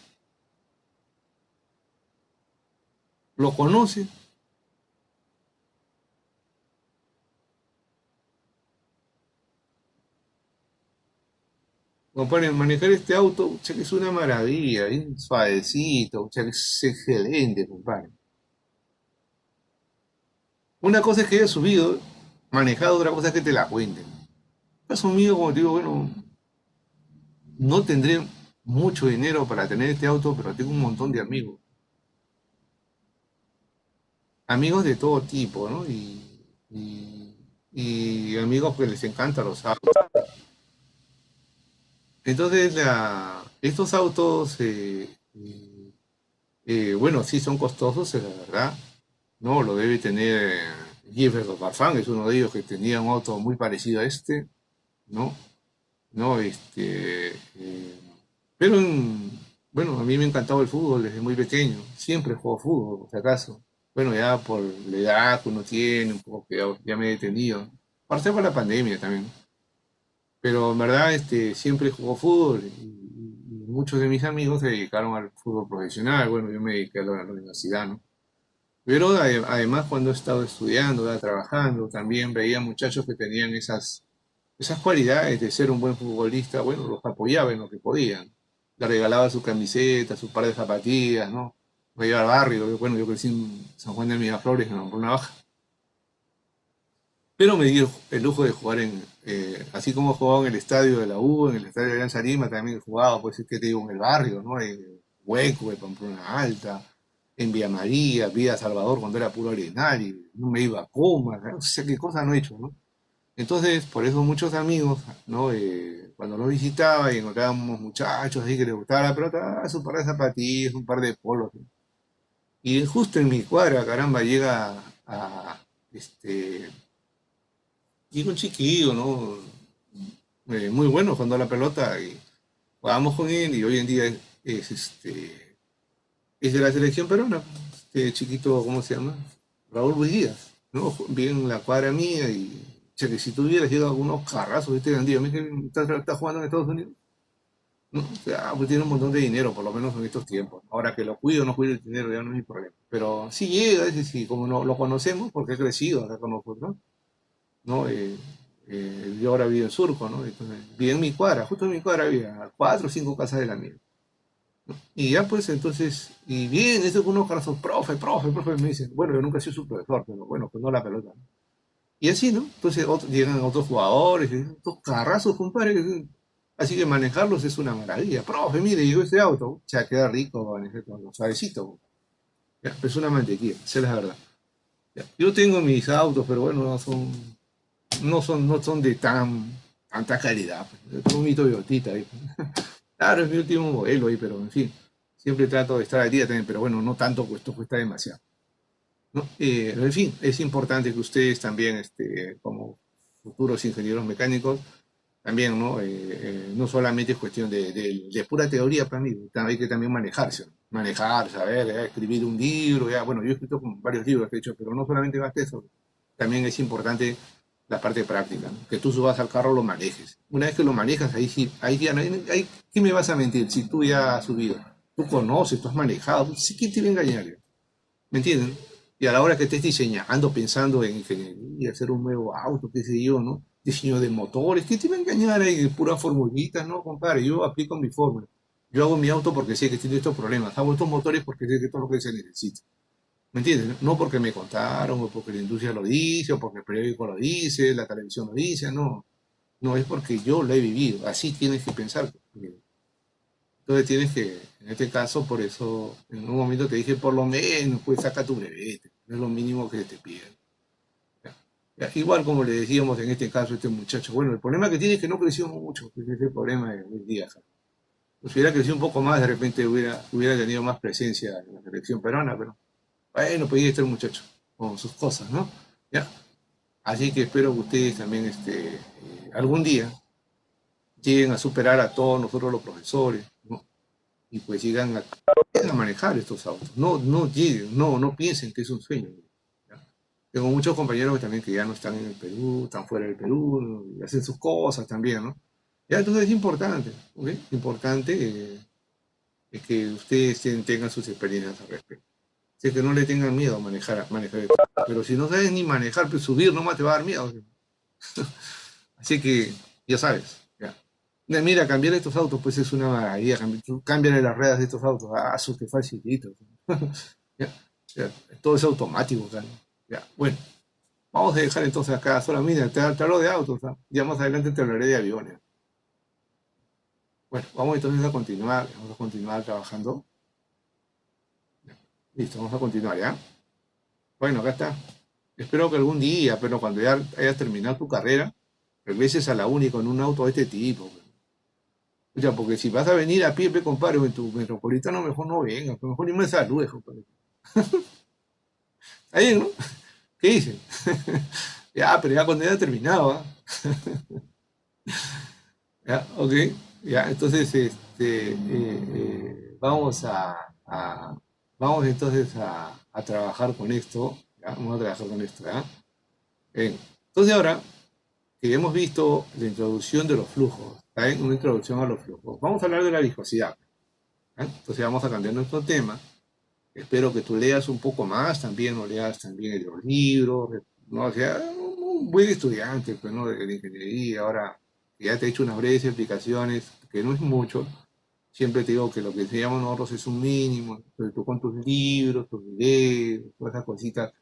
¿Lo conoce? compadre, manejar este auto, pucha, que es una maravilla, bien suavecito, pucha, que es excelente, compadre. Una cosa es que hayas subido, manejado, otra cosa es que te la cuenten. Caso mío, como te digo, bueno, no tendré mucho dinero para tener este auto, pero tengo un montón de amigos. Amigos de todo tipo, ¿no? Y amigos que les encantan los autos. Entonces, estos autos, bueno, sí son costosos, es la verdad. No, lo debe tener Jefferson Farfán, es uno de ellos que tenía un auto muy parecido a este, ¿no? No, pero bueno, a mí me encantaba el fútbol desde muy pequeño, siempre juego fútbol, por si acaso. Bueno, ya por la edad que uno tiene, un poco que ya me he detenido. Aparte por la pandemia también. Pero en verdad siempre jugó fútbol y muchos de mis amigos se dedicaron al fútbol profesional. Bueno, yo me dediqué a la universidad, ¿no? Pero además cuando he estado estudiando, trabajando, también veía muchachos que tenían esas cualidades de ser un buen futbolista. Bueno, los apoyaba en lo que podían. Le regalaba su camiseta, su par de zapatillas, ¿no? Me iba al barrio, bueno, yo crecí en San Juan de Miraflores, en una baja. Pero me di el lujo de jugar así como jugaba en el estadio de la U, en el estadio de Alianza Lima, también he jugado, pues es que te digo, en el barrio, ¿no? En Hueco, de Pamplona Alta, en Villa María, Villa Salvador, cuando era puro Arenal, y no me iba a Coma, ¿no? O sea, qué cosa no he hecho, ¿no? Entonces, por eso muchos amigos, ¿no? Cuando los visitaba y encontrábamos muchachos así que les gustaba la pelota, su par de zapatillas, un par de polos, ¿no? Y justo en mi cuadra, caramba, este, llega un chiquillo, ¿no? Muy bueno jugando a la pelota y jugábamos con él y hoy en día es de la selección peruana. Este chiquito, ¿cómo se llama? Raúl Ruiz Díaz, ¿no? Bien en la cuadra mía y che, que si tuvieras llegado algunos carrazos, este grandío, mira que está jugando en Estados Unidos, ¿no? O sea, pues tiene un montón de dinero, por lo menos en estos tiempos. Ahora que lo cuido o no cuido el dinero ya no es mi problema. Pero sí llega, ese sí, como no lo conocemos, porque ha crecido acá con nosotros, ¿no? Yo ahora vivo en Surco, ¿no? Entonces, vivo en mi cuadra, justo en mi cuadra había 4 o 5 casas de la mía. Y ya pues entonces, y bien, eso con unos carazos, profe, me dicen, bueno, yo nunca he sido su profesor, pero bueno, pues no la pelota, ¿no? Y así, ¿no? Entonces llegan otros jugadores, y estos carrazos, compadre, así que manejarlos es una maravilla. Profe, mire, llegó este auto, o sea, queda rico manejar con los suavecitos, ya, pero es una mantequilla, esa es la verdad. Ya. Yo tengo mis autos, pero bueno, no son de tanta calidad, pues. Tengo mi Toyotita ahí. Claro, es mi último modelo ahí, pero en fin, siempre trato de estar al día también, pero bueno, no tanto, pues esto cuesta demasiado, ¿no? En fin, es importante que ustedes también, como futuros ingenieros mecánicos, también, ¿no? No solamente es cuestión de pura teoría para mí, hay que también manejar, saber, escribir un libro, ya, bueno, yo he escrito con varios libros, de hecho, pero no solamente basta eso, también es importante la parte práctica, ¿no? Que tú subas al carro, lo manejes. Una vez que lo manejas, ahí sí, ahí ya no hay, ¿qué me vas a mentir? Si tú ya has subido, tú conoces, tú has manejado, sí, ¿quién te va a engañar? ¿Me entienden? Y a la hora que estés diseñando, pensando en ingeniería, hacer un nuevo auto, qué sé yo, ¿no? Diseño de motores, ¿qué te va a engañar ahí? Puras formulitas, ¿no, compadre? Yo aplico mi fórmula. Yo hago mi auto porque sé que tiene estos problemas. Hago estos motores porque sé que todo lo que se necesita. ¿Me entiendes? No porque me contaron, o porque la industria lo dice, o porque el periódico lo dice, la televisión lo dice, no. No, es porque yo lo he vivido. Así tienes que pensar. Entonces tienes que, en este caso, por eso, en un momento te dije, por lo menos, pues saca tu brevete. No es lo mínimo que te piden. Ya. Ya. Igual como le decíamos en este caso a este muchacho, bueno, el problema que tiene es que no creció mucho, ese es el problema de hoy día. Pues si hubiera crecido un poco más, de repente hubiera tenido más presencia en la selección peruana, pero bueno, pues ahí está el muchacho, con sus cosas, ¿no? ¿Ya? Así que espero que ustedes también algún día lleguen a superar a todos nosotros los profesores, ¿no? Y pues lleguen a manejar estos autos. No lleguen, no piensen que es un sueño. ¿Ya? Tengo muchos compañeros también que ya no están en el Perú, están fuera del Perú, ¿no? Y hacen sus cosas también, ¿no? Ya, entonces es importante, ¿ok? Importante es que ustedes tengan sus experiencias al respecto. Así que no le tengan miedo a manejar esto. Pero si no sabes ni manejar, pues subir nomás te va a dar miedo. Así que ya sabes, ya. Mira, cambiar estos autos, pues es una maravilla. Cámbiale las ruedas de estos autos. Ah, eso que facilito. Ya, ya, todo es automático, claro. Ya, bueno, vamos a dejar entonces acá solo, mira, te hablo de autos, ¿ah? Ya más adelante te hablaré de aviones. Bueno, vamos a continuar trabajando. Listo, vamos a continuar, ¿ya? Bueno, acá está. Espero que algún día, pero cuando ya hayas terminado tu carrera, regreses a la uni con un auto de este tipo. Ya, porque si vas a venir a pie, compadre, en tu metropolitano, mejor no vengas, mejor ni me saludes, compadre. Está bien, ¿no? ¿Qué dicen? Ya, pero ya cuando haya terminado, ¿ah? Ya, ok, ya, entonces, vamos vamos entonces a trabajar con esto, ¿ya? Vamos a trabajar con esto, ¿ya? Bien. Entonces ahora que hemos visto la introducción de los flujos, ¿está bien? Una introducción a los flujos, vamos a hablar de la viscosidad, ¿ya? Entonces vamos a cambiar nuestro tema. Espero que tú leas un poco más también, o leas también los libros, ¿no? O sea, un buen estudiante, pues, ¿no? De ingeniería, ahora que ya te he hecho unas breves explicaciones, que no es mucho, siempre te digo que lo que enseñamos nosotros es un mínimo, pero tú con tus libros, tus videos, todas esas cositas,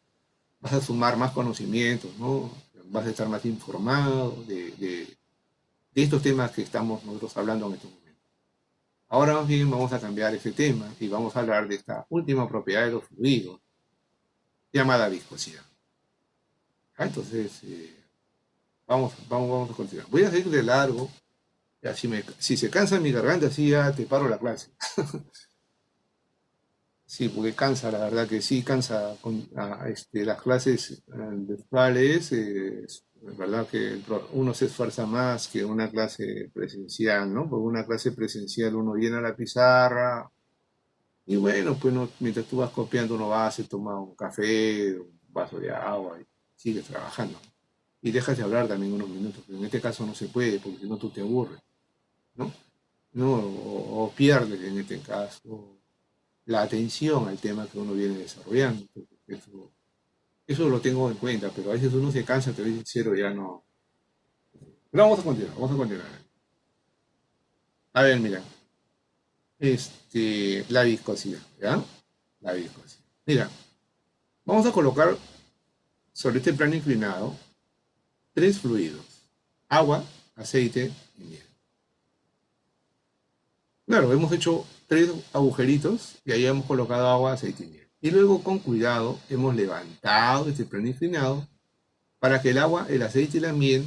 vas a sumar más conocimientos, ¿no? Vas a estar más informado de estos temas que estamos nosotros hablando en estos momentos. Ahora más bien vamos a cambiar ese tema y vamos a hablar de esta última propiedad de los fluidos, llamada viscosidad. Entonces, vamos a continuar. Voy a seguir de largo. Ya, si se cansa mi garganta, así ya te paro la clase. Sí, porque cansa, la verdad que sí, cansa las clases virtuales. Es verdad que uno se esfuerza más que una clase presencial, ¿no? Porque una clase presencial uno llena la pizarra y bueno, pues mientras tú vas copiando, uno va, se toma un café, un vaso de agua y sigues trabajando. Y dejas de hablar también unos minutos, pero en este caso no se puede, porque si no tú te aburres, ¿no? ¿No? O pierdes en este caso la atención al tema que uno viene desarrollando. Eso lo tengo en cuenta, pero a veces uno se cansa, te soy sincero, ya no. Pero vamos a continuar, vamos a continuar. A ver, mira, la viscosidad, ¿ya? La viscosidad. Mira, vamos a colocar sobre este plano inclinado tres fluidos: agua, aceite y miel. Claro, hemos hecho tres agujeritos y ahí hemos colocado agua, aceite y miel. Y luego con cuidado hemos levantado este plano inclinado para que el agua, el aceite y la miel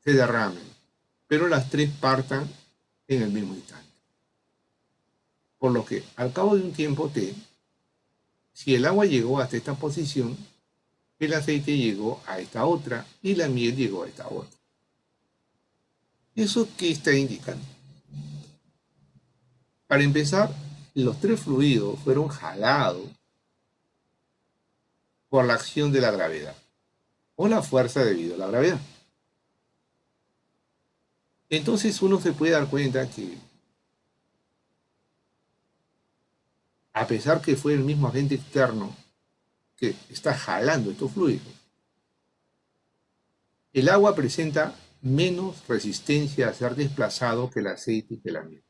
se derramen, pero las tres partan en el mismo instante. Por lo que al cabo de un tiempo T, si el agua llegó hasta esta posición, el aceite llegó a esta otra y la miel llegó a esta otra. ¿Eso qué está indicando? Para empezar, los tres fluidos fueron jalados por la acción de la gravedad o la fuerza debido a la gravedad. Entonces uno se puede dar cuenta que, a pesar que fue el mismo agente externo que está jalando estos fluidos, el agua presenta menos resistencia a ser desplazado que el aceite y que la miel.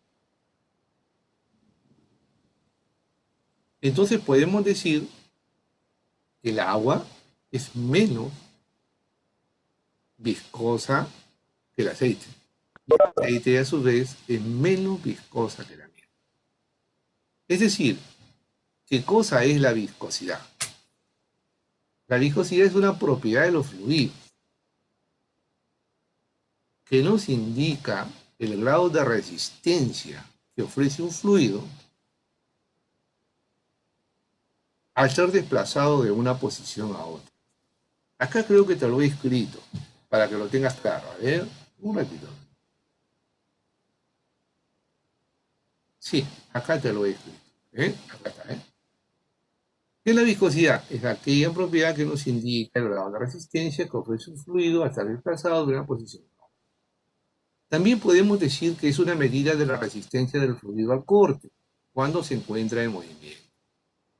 Entonces podemos decir que el agua es menos viscosa que el aceite. Y el aceite a su vez es menos viscosa que la miel. Es decir, ¿qué cosa es la viscosidad? La viscosidad es una propiedad de los fluidos que nos indica el grado de resistencia que ofrece un fluido al ser desplazado de una posición a otra. Acá creo que te lo he escrito para que lo tengas claro. A ver, un ratito. Sí, acá te lo he escrito. Acá está. ¿Qué es la viscosidad? Es aquella propiedad que nos indica el grado de resistencia que ofrece un fluido al estar desplazado de una posición a otra. También podemos decir que es una medida de la resistencia del fluido al corte cuando se encuentra en movimiento.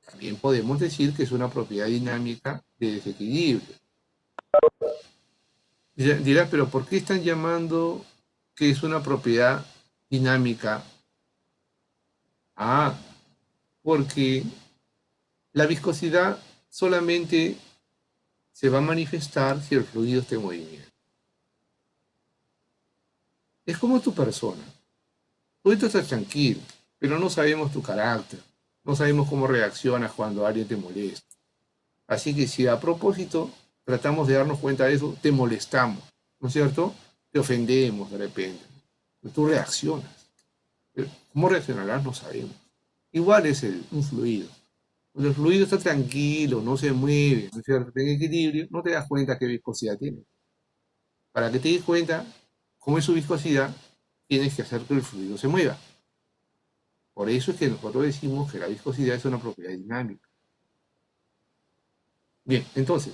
También podemos decir que es una propiedad dinámica de desequilibrio. Dirás, pero ¿por qué están llamando que es una propiedad dinámica? Ah, porque la viscosidad solamente se va a manifestar si el fluido está en movimiento. Es como tu persona. Tú estás tranquilo, pero no sabemos tu carácter, no sabemos cómo reaccionas cuando alguien te molesta. Así que si a propósito tratamos de darnos cuenta de eso, te molestamos, ¿no es cierto? Te ofendemos de repente. Tú reaccionas. Pero ¿cómo reaccionarás? No sabemos. Igual es un fluido. Cuando el fluido está tranquilo, no se mueve, ¿no es cierto? Está en equilibrio, no te das cuenta qué viscosidad tiene. Para que te des cuenta cómo es su viscosidad, tienes que hacer que el fluido se mueva. Por eso es que nosotros decimos que la viscosidad es una propiedad dinámica. Bien, entonces,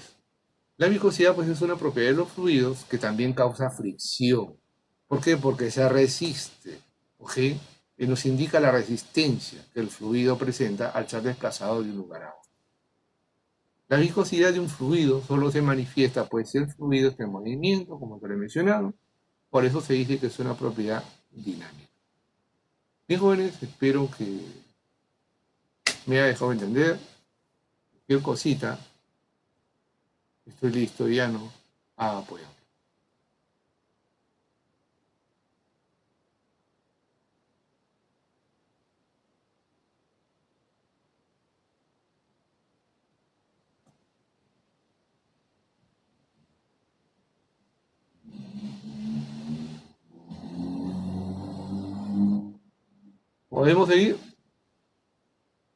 la viscosidad pues es una propiedad de los fluidos que también causa fricción. ¿Por qué? Porque se resiste, ¿ok? Y nos indica la resistencia que el fluido presenta al ser desplazado de un lugar a otro. La viscosidad de un fluido solo se manifiesta pues si el fluido está en movimiento, como te lo he mencionado. Por eso se dice que es una propiedad dinámica. Bien, jóvenes, espero que me haya dejado entender. Cualquier cosita, estoy listo, ya no, a apoyar. ¿Podemos seguir?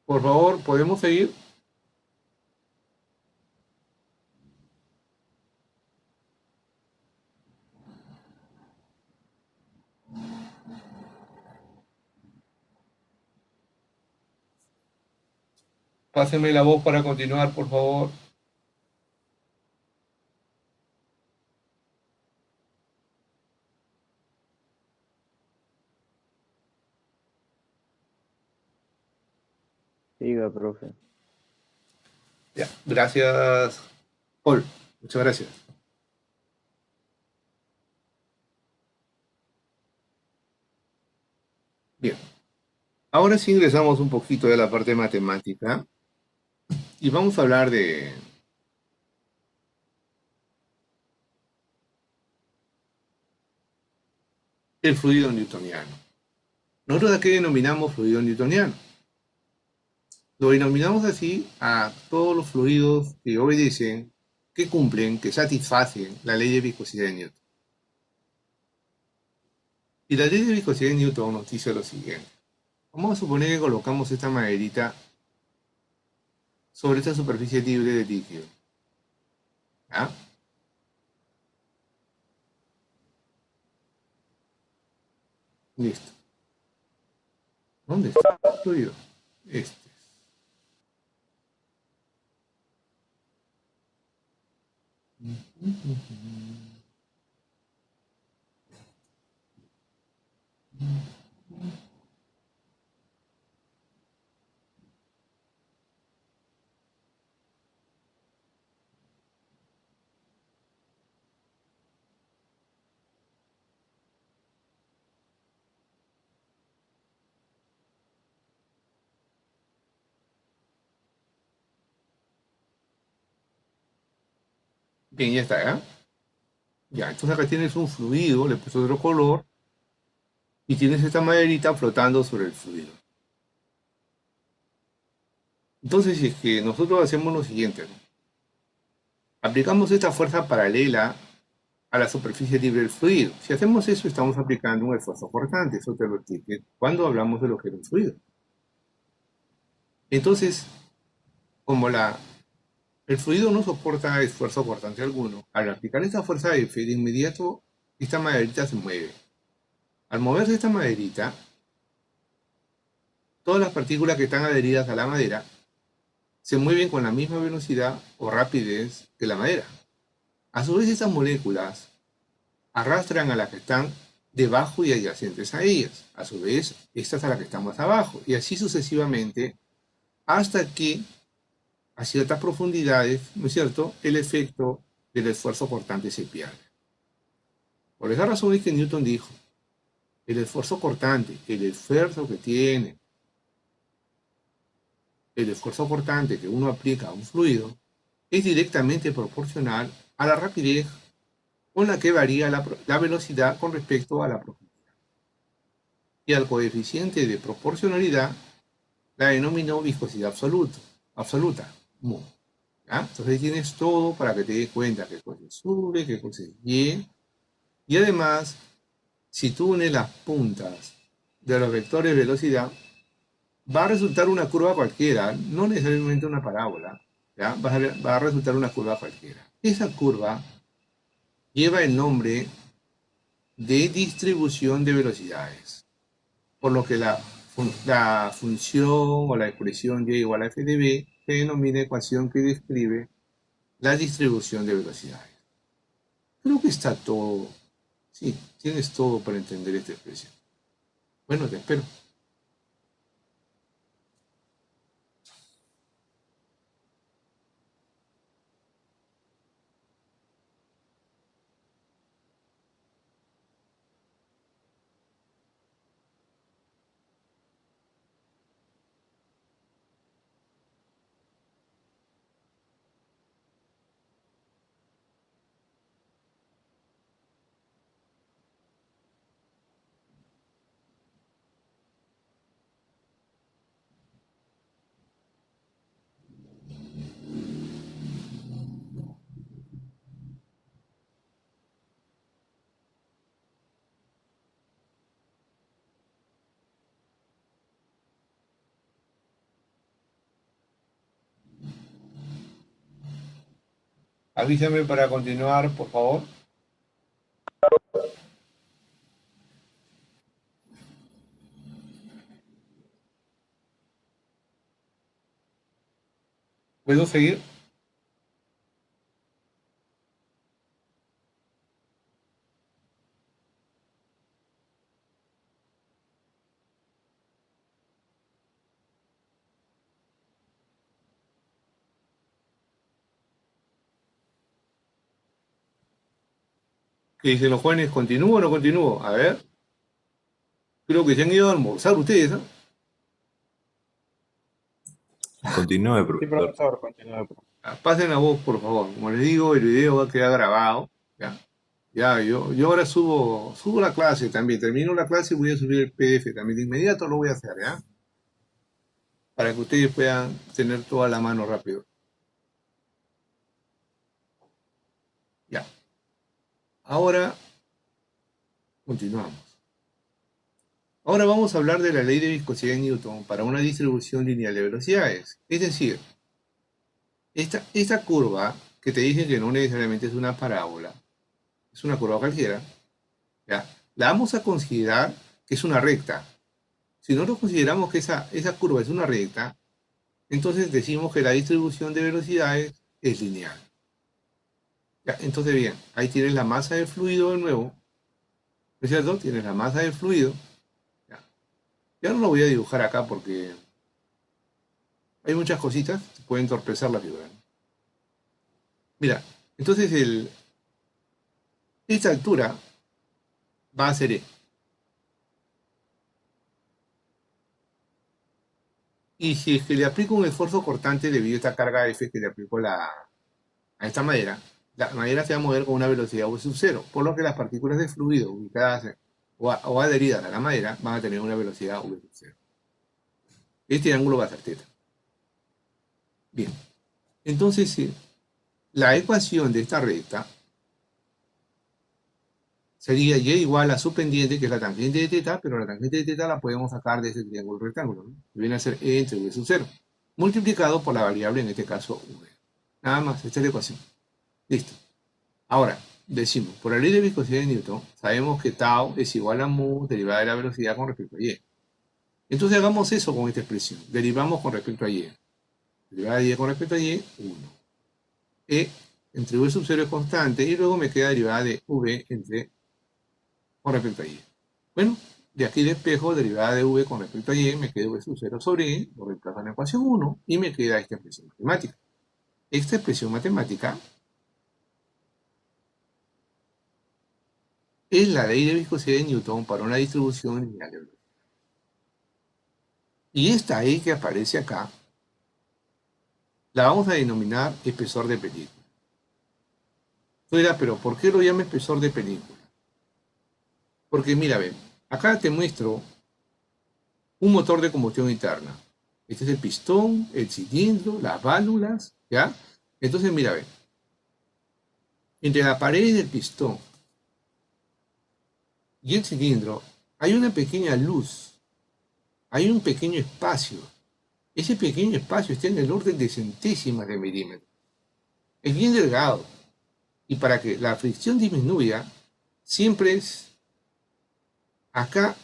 Por favor, ¿podemos seguir? Pásenme la voz para continuar, por favor. Siga, profe. Ya, gracias, Paul. Muchas gracias. Bien, ahora sí ingresamos un poquito de la parte matemática y vamos a hablar de el fluido newtoniano. ¿Nosotros a qué denominamos fluido newtoniano? Lo denominamos así a todos los fluidos que obedecen, que cumplen, que satisfacen la ley de viscosidad de Newton. Y la ley de viscosidad de Newton nos dice lo siguiente. Vamos a suponer que colocamos esta maderita sobre esta superficie libre de líquido. ¿Ya? Listo. ¿Dónde está el fluido? Este. Bien, ya está, ¿ya? Ya, entonces acá tienes un fluido, le puse otro color, y tienes esta maderita flotando sobre el fluido. Entonces, si es que nosotros hacemos lo siguiente, ¿no? Aplicamos esta fuerza paralela a la superficie libre del fluido. Si hacemos eso, estamos aplicando un esfuerzo cortante, eso te lo expliqué cuando hablamos de lo que era un fluido. Entonces, como el fluido no soporta esfuerzo cortante alguno, al aplicar esta fuerza F, de inmediato esta maderita se mueve. Al moverse esta maderita, todas las partículas que están adheridas a la madera se mueven con la misma velocidad o rapidez que la madera. A su vez, estas moléculas arrastran a las que están debajo y adyacentes a ellas. A su vez, estas a las que están más abajo. Y así sucesivamente, hasta que a ciertas profundidades, ¿no es cierto?, el efecto del esfuerzo cortante se pierde. Por esa razón es que Newton dijo el esfuerzo cortante, el esfuerzo que tiene, el esfuerzo cortante que uno aplica a un fluido es directamente proporcional a la rapidez con la que varía la velocidad con respecto a la profundidad. Y al coeficiente de proporcionalidad la denominó viscosidad absoluta, mu. ¿Ya? Entonces ahí tienes todo para que te des cuenta qué cosa sube, qué cosa es y. Y además, si tú unes las puntas de los vectores de velocidad, va a resultar una curva cualquiera, no necesariamente una parábola, ¿ya? Va a resultar una curva cualquiera. Esa curva lleva el nombre de distribución de velocidades, por lo que la función o la expresión y igual a f de b se denomina ecuación que describe la distribución de velocidades. Creo que está todo. Sí, tienes todo para entender esta expresión. Bueno, te espero. Avísame para continuar, por favor. ¿Puedo seguir? ¿Qué dicen los jóvenes? ¿Continúo o no continúo? A ver. Creo que se han ido a almorzar ustedes, ¿no? Continúe, Sí, profesor. profesor, continúe. Pasen la voz, por favor. Como les digo, el video va a quedar grabado. Ya, yo ahora subo la clase también. Termino la clase y voy a subir el PDF también. De inmediato lo voy a hacer, ¿ya? Para que ustedes puedan tener toda la mano rápido. Ya. Ahora continuamos. Ahora vamos a hablar de la ley de viscosidad de Newton para una distribución lineal de velocidades. Es decir, esta curva que te dije que no necesariamente es una parábola, es una curva cualquiera, ¿ya? La vamos a considerar que es una recta. Si nosotros consideramos que esa curva es una recta, entonces decimos que la distribución de velocidades es lineal. ¿Ya? Entonces, bien, ahí tienes la masa del fluido de nuevo, ¿no es cierto? Tienes la masa del fluido. Ya no lo voy a dibujar acá porque hay muchas cositas que pueden entorpecer la figura. Mira, entonces esta altura va a ser E. Y si es que le aplico un esfuerzo cortante debido a esta carga F que le aplico a esta madera, la madera se va a mover con una velocidad V sub 0, por lo que las partículas de fluido ubicadas o adheridas a la madera van a tener una velocidad V sub 0. Este ángulo va a ser θ. Bien, entonces la ecuación de esta recta sería y igual a su pendiente, que es la tangente de θ, pero la tangente de θ la podemos sacar de ese triángulo rectángulo, ¿no? Que viene a ser E entre V sub 0, multiplicado por la variable, en este caso V. Nada más, esta es la ecuación. Listo. Ahora, decimos, por la ley de viscosidad de Newton, sabemos que tau es igual a mu derivada de la velocidad con respecto a y. Entonces hagamos eso con esta expresión. Derivamos con respecto a y. Derivada de y con respecto a y, 1. E entre V sub 0 es constante y luego me queda derivada de V con respecto a y. Bueno, de aquí despejo derivada de V con respecto a y, me queda V sub 0 sobre y, lo reemplazo en la ecuación 1 y me queda esta expresión matemática. Esta expresión matemática es la ley de viscosidad de Newton para una distribución lineal de velocidad. Y esta E que aparece acá, la vamos a denominar espesor de película. Tú dirás, pero ¿por qué lo llama espesor de película? Porque mira, ven, acá te muestro un motor de combustión interna. Este es el pistón, el cilindro, las válvulas, ¿ya? Entonces, mira, ven, entre la pared del pistón y el cilindro hay una pequeña luz, hay un pequeño espacio. Ese pequeño espacio está en el orden de centésimas de milímetro. Es bien delgado. Y para que la fricción disminuya, siempre es acá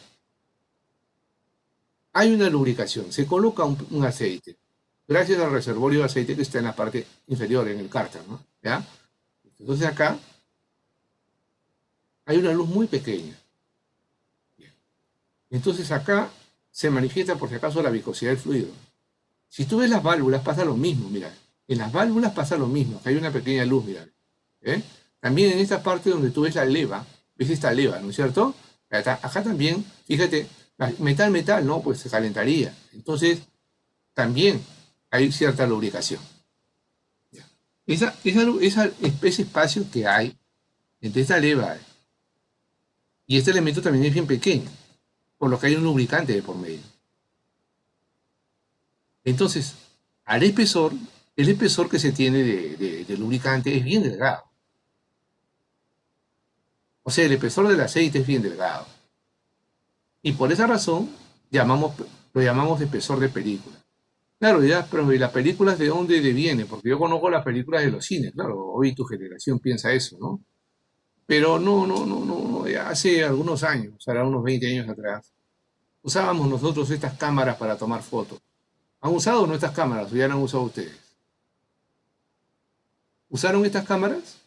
hay una lubricación. Se coloca un aceite. Gracias al reservorio de aceite que está en la parte inferior, en el cárter, ¿no? ¿Ya? Entonces acá hay una luz muy pequeña. Bien. Entonces acá se manifiesta por si acaso la viscosidad del fluido. Si tú ves las válvulas pasa lo mismo, mira. En las válvulas pasa lo mismo, hay una pequeña luz, mira. También en esta parte donde tú ves la leva, ves esta leva, ¿no es cierto? Acá también, fíjate, metal, ¿no? Pues se calentaría. Entonces, también hay cierta lubricación. Ese espacio que hay entre esta leva y este elemento también es bien pequeño, por lo que hay un lubricante de por medio. Entonces, el espesor que se tiene de lubricante es bien delgado. O sea, el espesor del aceite es bien delgado. Y por esa razón lo llamamos espesor de película. Claro, ya, pero ¿y las películas de dónde vienen? Porque yo conozco las películas de los cines, claro, hoy tu generación piensa eso, ¿no? Pero no, ya hace algunos años, será unos 20 años atrás, usábamos nosotros estas cámaras para tomar fotos. ¿Han usado nuestras cámaras o ya las han usado ustedes? ¿Usaron estas cámaras?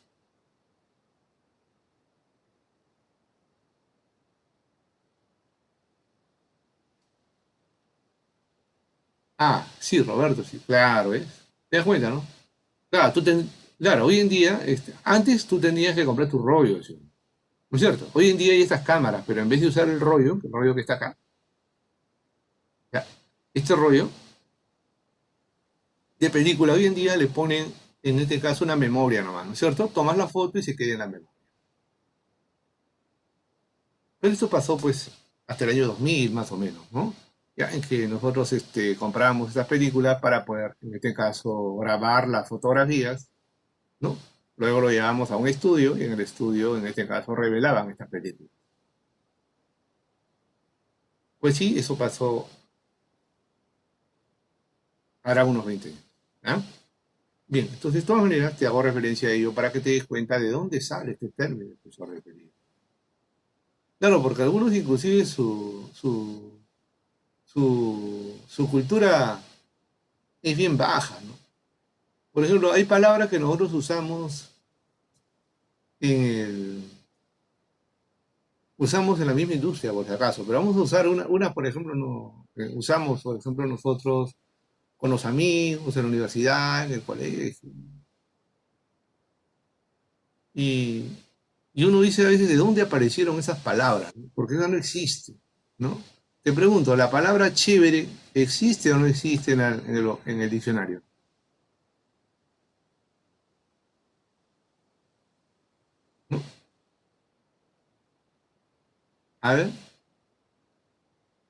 Ah, sí, Roberto, sí, claro, ¿ves? ¿Te das cuenta, no? Claro, claro, hoy en día, antes tú tenías que comprar tu rollo, ¿sí? ¿No es cierto? Hoy en día hay estas cámaras, pero en vez de usar el rollo que está acá, ya, este rollo de película, hoy en día le ponen, en este caso, una memoria nomás, ¿no es cierto? Tomas la foto y se queda en la memoria. Pero esto pasó, pues, hasta el año 2000, más o menos, ¿no? Ya en que nosotros comprábamos estas películas para poder, en este caso, grabar las fotografías, ¿no? Luego lo llevamos a un estudio y en el estudio, en este caso, revelaban estas películas. Pues sí, eso pasó hará unos 20 años. ¿Ah? Bien, entonces de todas maneras te hago referencia a ello para que te des cuenta de dónde sale este término espesor de película. Claro, porque algunos inclusive su cultura es bien baja, ¿no? Por ejemplo, hay palabras que nosotros usamos usamos en la misma industria, por si acaso, pero vamos a usar una por ejemplo, usamos, por ejemplo, nosotros con los amigos, en la universidad, en el colegio. Y, y uno dice a veces de dónde aparecieron esas palabras, ¿no? Porque eso no existe, ¿no? Te pregunto, ¿la palabra chévere existe o no existe en el diccionario? ¿No? A ver,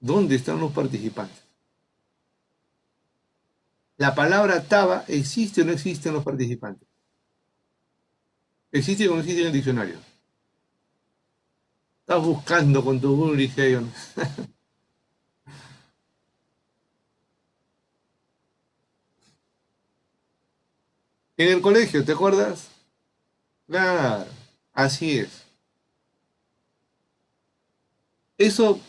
¿dónde están los participantes? ¿La palabra taba existe o no existe en los participantes? ¿Existe o no existe en el diccionario? Estás buscando con tu Google Dictionary. En el colegio, ¿te acuerdas? Claro, así es. Eso,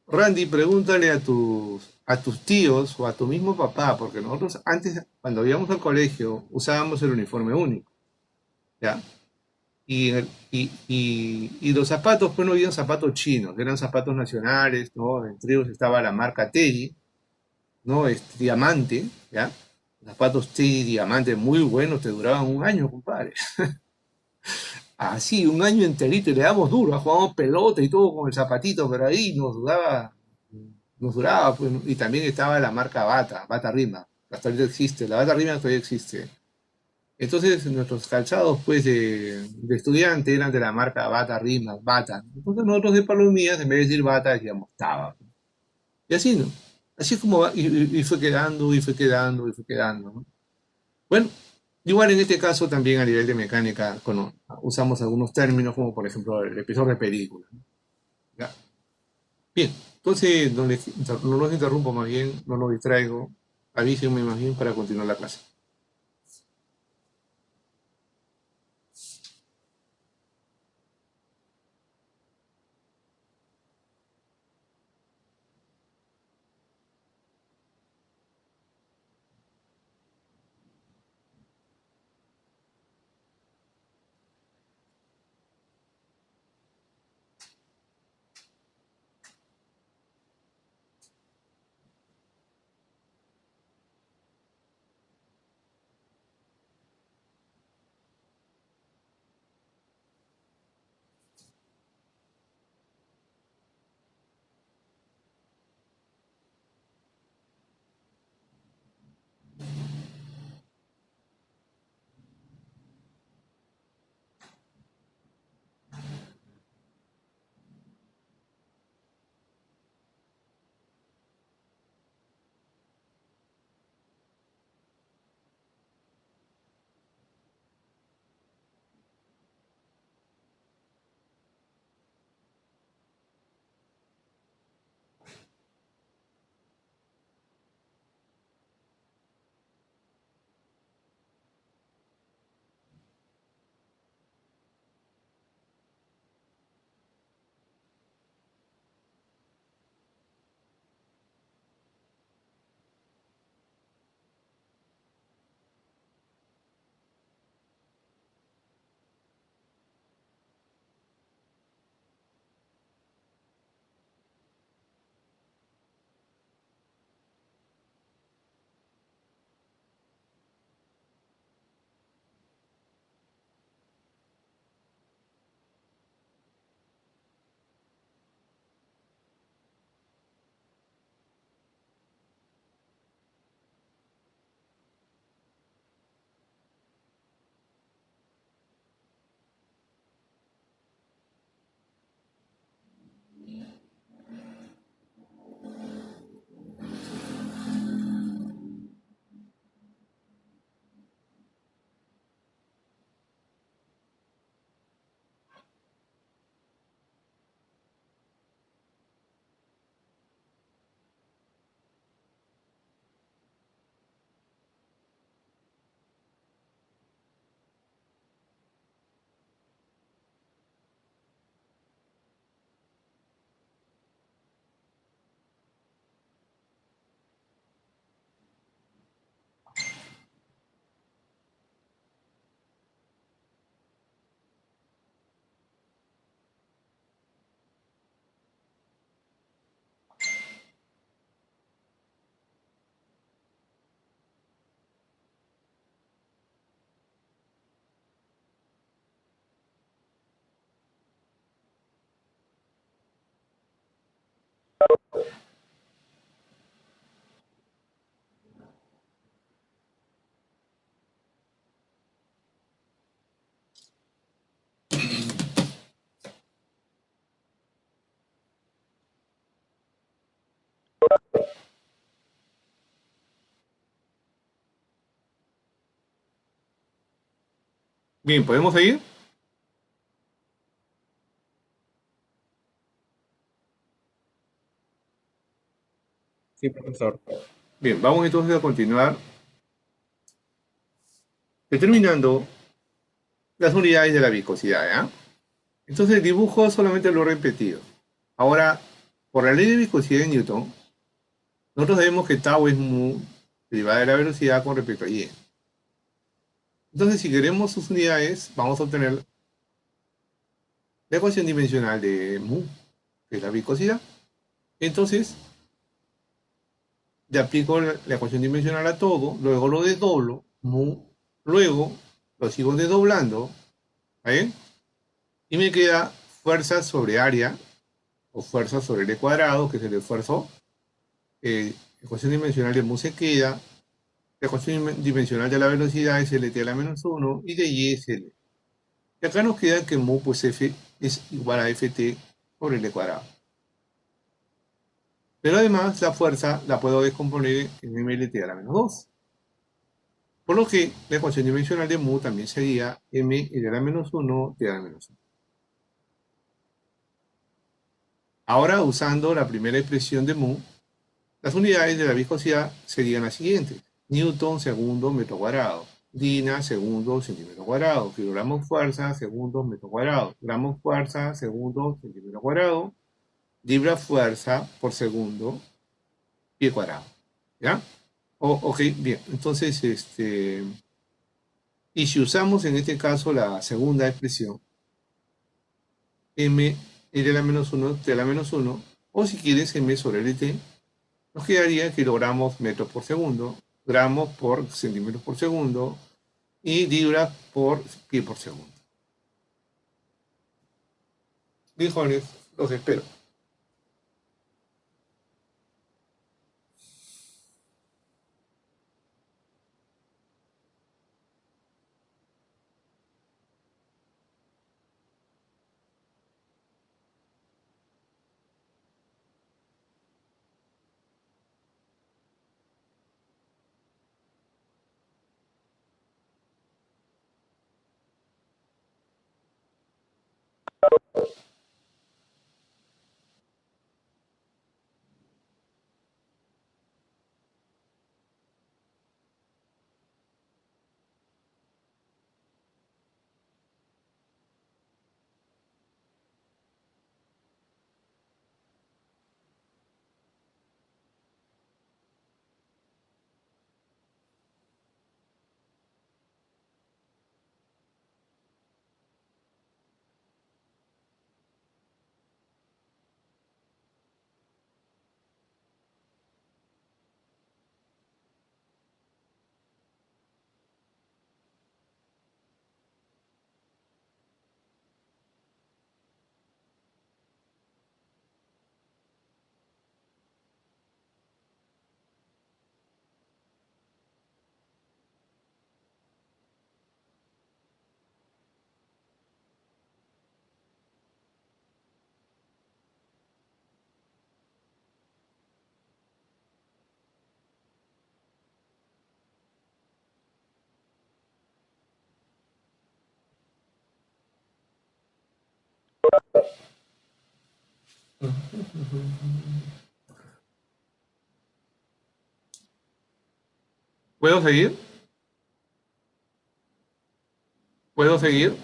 Randy, pregúntale a tus tíos o a tu mismo papá, porque nosotros antes, cuando íbamos al colegio, usábamos el uniforme único, ¿ya? Y los zapatos, pues no habían zapatos chinos, eran zapatos nacionales, ¿no? Entre ellos estaba la marca Teddy, ¿no? Diamante, ¿ya? Zapatos Teddy Diamante muy buenos, te duraban un año, compadre. así, un año enterito, y le damos duro, jugábamos pelota y todo con el zapatito, pero ahí nos duraba, pues, ¿no? Y también estaba la marca Bata, Bata Rima, hasta ahorita existe, la Bata Rima todavía existe. Entonces nuestros calzados pues de estudiante eran de la marca Bata Rima, Bata. Entonces nosotros de Palomías, en vez de decir Bata, decíamos Taba. Y así, ¿no? Así es como y fue quedando, y fue quedando, y fue quedando, ¿no? Bueno, igual en este caso también a nivel de mecánica usamos algunos términos como por ejemplo el episodio de película, ¿no? ¿Ya? Bien, entonces no los interrumpo más bien, no los distraigo, avísenme más bien para continuar la clase. Bien, ¿podemos seguir? Sí, profesor. Bien, vamos entonces a continuar determinando las unidades de la viscosidad, ¿ya? Entonces el dibujo solamente lo he repetido. Ahora, por la ley de viscosidad de Newton, nosotros sabemos que tau es mu derivada de la velocidad con respecto a y. Entonces, si queremos sus unidades, vamos a obtener la ecuación dimensional de mu, que es la viscosidad. Entonces, le aplico la ecuación dimensional a todo, luego lo desdoblo, mu, luego lo sigo desdoblando, ¿ahí? Y me queda fuerza sobre área, o fuerza sobre el cuadrado, que es el esfuerzo. La ecuación dimensional de mu se queda. La ecuación dimensional de la velocidad es Lt a la menos 1 y de Y es L. Y acá nos queda que mu, pues F es igual a Ft por L cuadrado. Pero además la fuerza la puedo descomponer en mLt a la menos 2. Por lo que la ecuación dimensional de mu también sería m L a la menos 1 T a la menos 1. Ahora, usando la primera expresión de mu, las unidades de la viscosidad serían las siguientes: Newton segundo metro cuadrado, Dina segundo centímetro cuadrado, kilogramos fuerza segundo metro cuadrado, gramos fuerza segundo centímetro cuadrado, libra fuerza por segundo pie cuadrado. ¿Ya? Ok, bien. Entonces, y si usamos en este caso la segunda expresión, m L a la menos 1, T a la menos 1, o si quieres m sobre Lt, nos quedaría kilogramos metros por segundo, gramos por centímetros por segundo y libras por pie por segundo. Bien, jóvenes, los espero. ¿Puedo seguir? ¿Puedo seguir?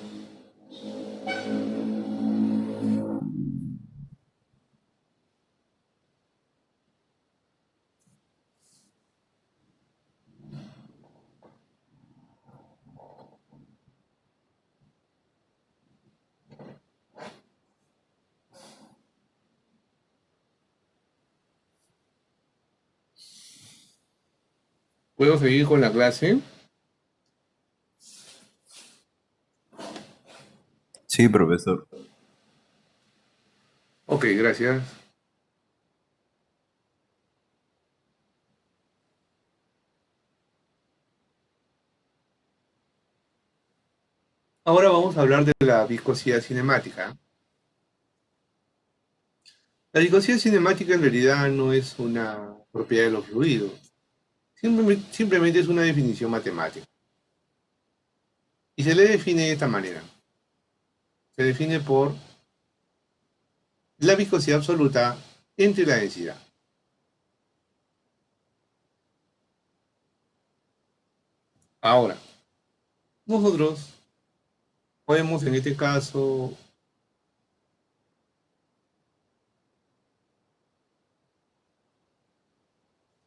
¿Puedo seguir con la clase? Sí, profesor. Ok, gracias. Ahora vamos a hablar de la viscosidad cinemática. La viscosidad cinemática en realidad no es una propiedad de los fluidos, simplemente es una definición matemática. Y se le define de esta manera. Se define por la viscosidad absoluta entre la densidad. Ahora, nosotros podemos en este caso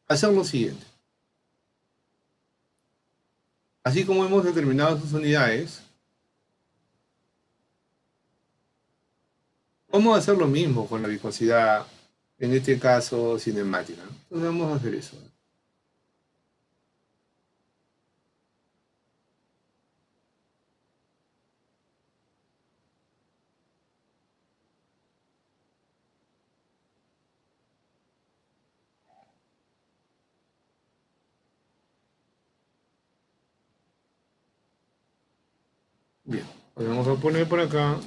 hacer lo siguiente. Así como hemos determinado sus unidades, vamos a hacer lo mismo con la viscosidad, en este caso cinemática. Entonces vamos a hacer eso. Bien, pues vamos a poner por acá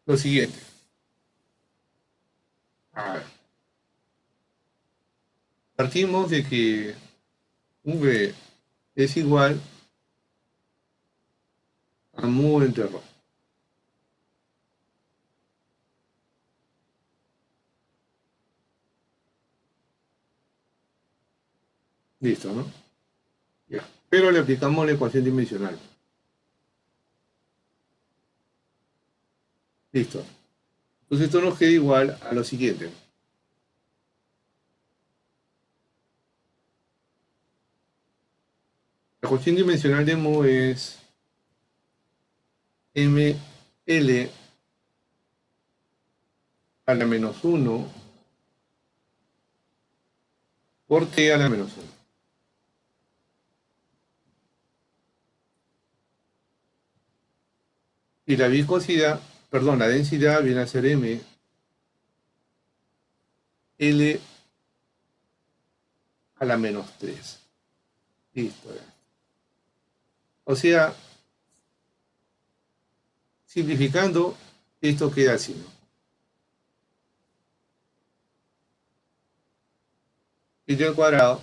lo siguiente. A ver, partimos de que V es igual a mu entre ρ. Listo, ¿no? Ya. Pero le aplicamos la ecuación dimensional. Listo. Entonces esto nos queda igual a lo siguiente. La ecuación dimensional de mu es ml a la menos 1 por t a la menos 1. Y la viscosidad, perdón, la densidad viene a ser m L a la menos 3. Listo. O sea, simplificando, esto queda así, ¿no? Y al cuadrado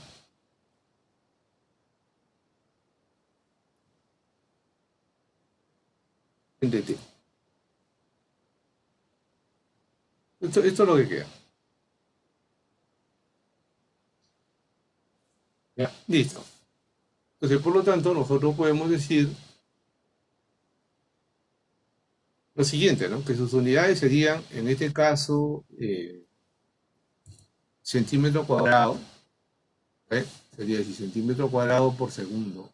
entre t. Esto es lo que queda. ¿Ya? Listo. Entonces, por lo tanto, nosotros podemos decir lo siguiente, ¿no? Que sus unidades serían, en este caso, centímetro cuadrado, ¿eh? Sería así, centímetro cuadrado por segundo.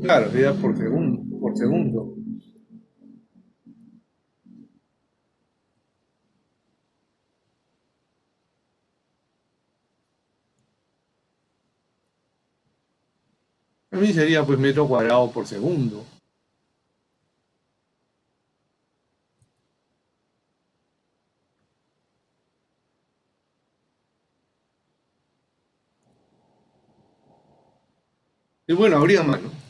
Claro, sería por segundo, por segundo. A mí sería pues metro cuadrado por segundo. Y bueno, habría más, ¿no?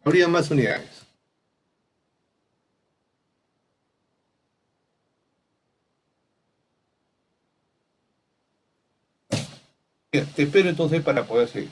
Habría más unidades. Bien, te espero entonces para poder seguir.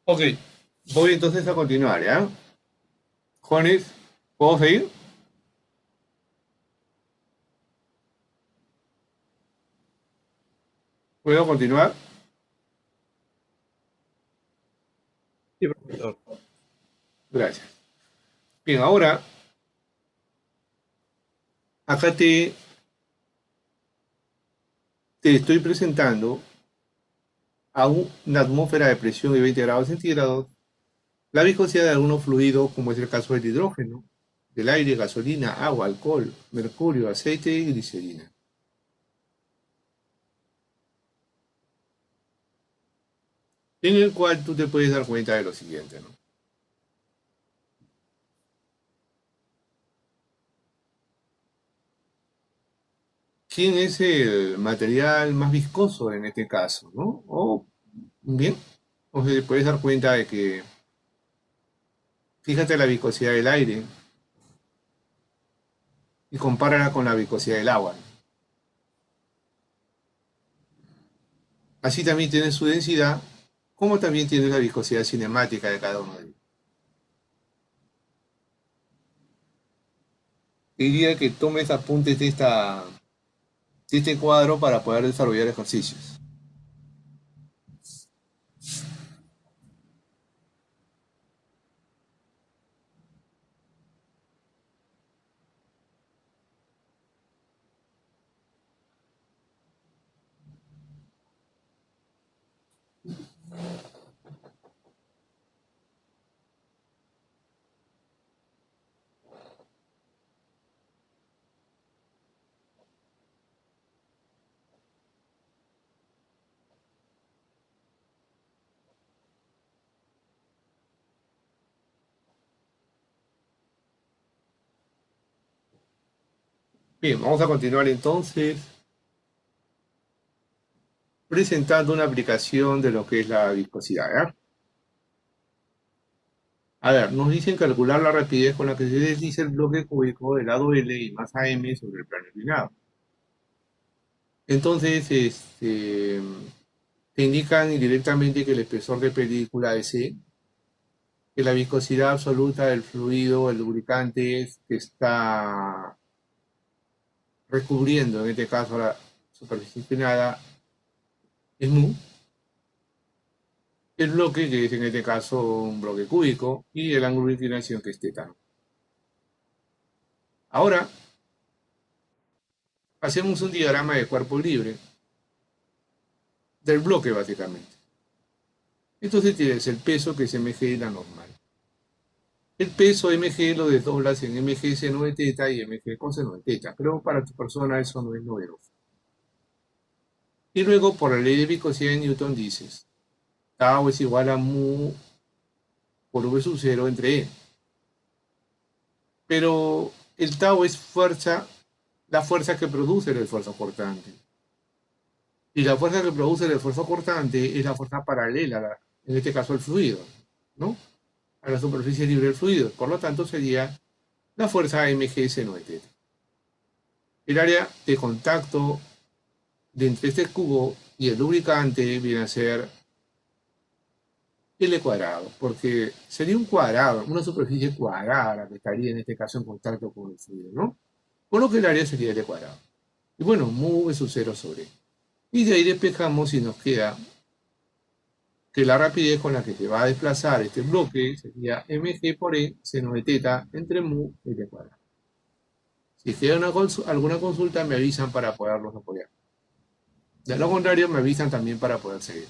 Ok, voy entonces a continuar, ¿ya? Juanes, ¿puedo seguir? ¿Puedo continuar? Sí, profesor. Gracias. Bien, ahora acá te estoy presentando a una atmósfera de presión de 20 grados centígrados la viscosidad de algunos fluidos, como es el caso del hidrógeno, del aire, gasolina, agua, alcohol, mercurio, aceite y glicerina. En el cual tú te puedes dar cuenta de lo siguiente, ¿no? ¿Quién es el material más viscoso en este caso, ¿no? O bien, o sea, te puedes dar cuenta de que, fíjate la viscosidad del aire y compárala con la viscosidad del agua. Así también tiene su densidad, como también tiene la viscosidad cinemática de cada uno de ellos. Diría que tomes apuntes de este cuadro para poder desarrollar ejercicios. Bien, vamos a continuar entonces presentando una aplicación de lo que es la viscosidad, ¿ya? A ver, nos dicen calcular la rapidez con la que se desliza el bloque cúbico del lado L y masa M sobre el plano inclinado. Entonces, te indican directamente que el espesor de película es C, que la viscosidad absoluta del fluido, el lubricante que está recubriendo, en este caso la superficie inclinada, es mu, el bloque, que es en este caso un bloque cúbico, y el ángulo de inclinación, que es θ. Ahora, hacemos un diagrama de cuerpo libre del bloque, básicamente. Entonces tienes el peso, que es mg, y la normal. El peso mg lo desdoblas en mg seno de θ y mg coseno de θ, pero para tu persona eso no es novedoso. Y luego, por la ley de viscosidad de Newton, dices tau es igual a mu por v sub 0 entre e. Pero el tau es fuerza, la fuerza que produce el esfuerzo cortante. Y la fuerza que produce el esfuerzo cortante es la fuerza paralela, en este caso el fluido, ¿no? A la superficie libre del fluido. Por lo tanto, sería la fuerza mg seno de θ. El área de contacto de entre este cubo y el lubricante viene a ser L cuadrado, porque sería un cuadrado, una superficie cuadrada la que estaría en este caso en contacto con el fluido, ¿no? Con lo que el área sería L cuadrado. Y bueno, mu es un 0 sobre. Y de ahí despejamos y nos queda que la rapidez con la que se va a desplazar este bloque sería mg por e seno de θ entre mu y L cuadrado. Si queda alguna consulta, me avisan para poderlos apoyar. De lo contrario, me avisan también para poder seguir.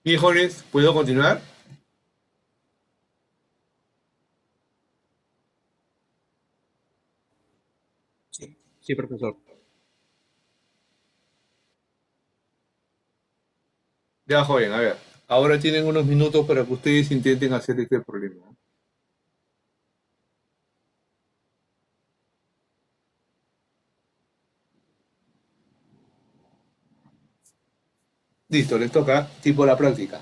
Híjoles, ¿puedo continuar? Sí, profesor. Ya, joven, a ver. Ahora tienen unos minutos para que ustedes intenten hacer este problema. Listo, les toca tipo la práctica.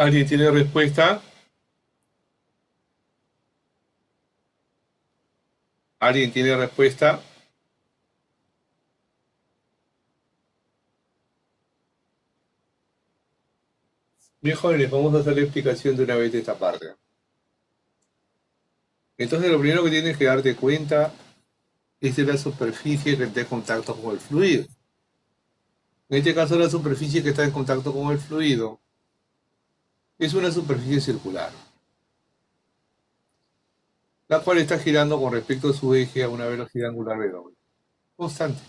¿Alguien tiene respuesta? ¿Alguien tiene respuesta? Bien, jóvenes, vamos a hacer la explicación de una vez de esta parte. Entonces, lo primero que tienes que darte cuenta es de la superficie que está en contacto con el fluido. En este caso, la superficie que está en contacto con el fluido es una superficie circular, la cual está girando con respecto a su eje a una velocidad angular w, constante.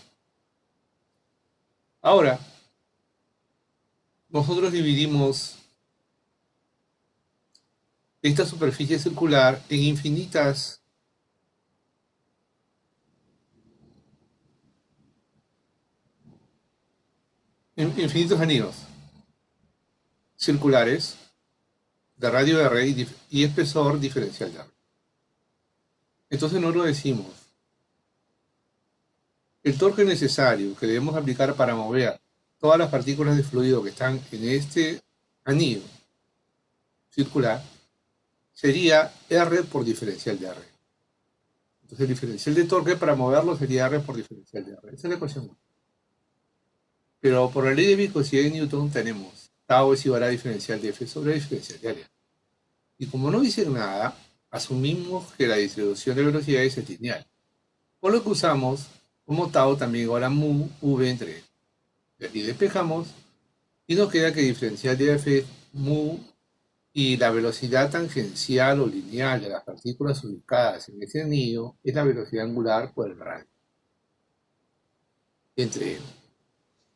Ahora, nosotros dividimos esta superficie circular en infinitos anillos circulares de radio R y espesor diferencial de R. Entonces nosotros decimos, el torque necesario que debemos aplicar para mover todas las partículas de fluido que están en este anillo circular sería R por diferencial de R. Entonces el diferencial de torque para moverlo sería R por diferencial de R. Esa es la ecuación 1. Pero por la ley de viscosidad de Newton tenemos tau es igual a diferencial de F sobre diferencial de área. Y como no dicen nada, asumimos que la distribución de velocidades es lineal. Por lo que usamos como tau también igual a mu v entre E. Y aquí despejamos y nos queda que diferencial de F es mu y la velocidad tangencial o lineal de las partículas ubicadas en ese anillo es la velocidad angular por el radio entre E.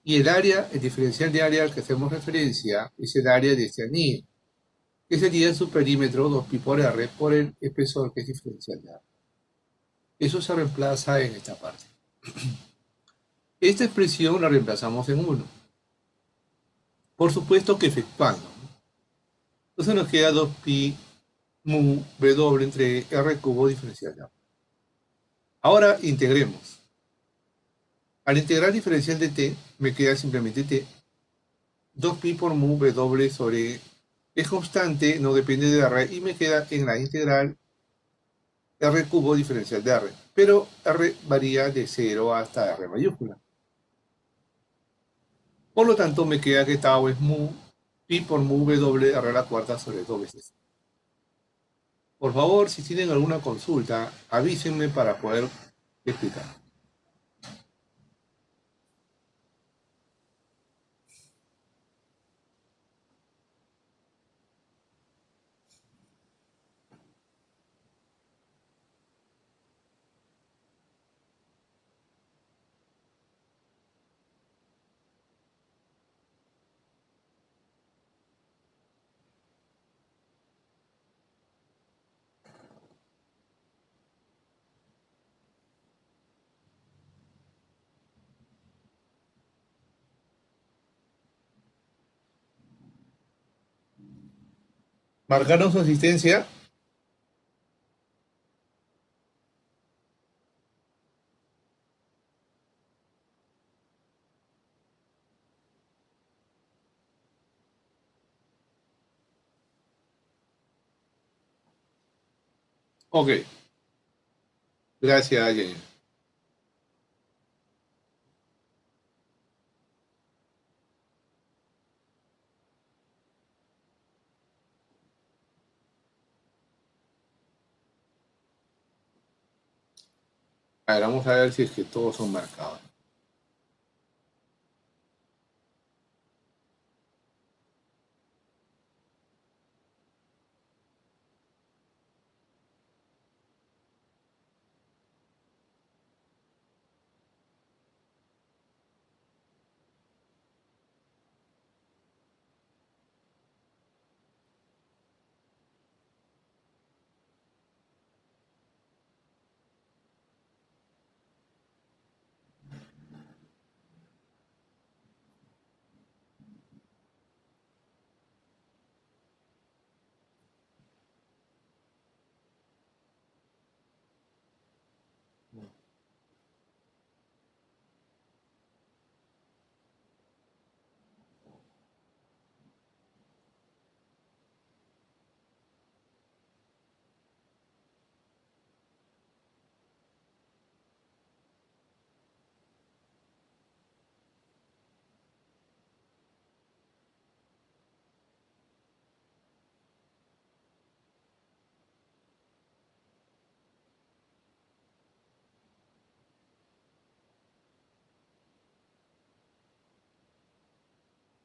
Y el área, el diferencial de área al que hacemos referencia es el área de este anillo, que sería su perímetro 2pi por r por el espesor que es diferencial de área. Eso se reemplaza en esta parte. Esta expresión la reemplazamos en 1. Por supuesto que efectuando. Entonces nos queda 2pi mu w entre r cubo diferencial de área. Ahora integremos. Al integrar diferencial de t, me queda simplemente t. 2pi por mu w sobre es constante, no depende de r, y me queda en la integral r cubo diferencial de r. Pero r varía de 0 hasta r mayúscula. Por lo tanto, me queda que tau es mu pi por mu w r a la cuarta sobre 2 veces. Por favor, si tienen alguna consulta, avísenme para poder explicar. ¿Marcaron su asistencia? Ok. Gracias, Jenny. A ver, vamos a ver si es que todos son marcados.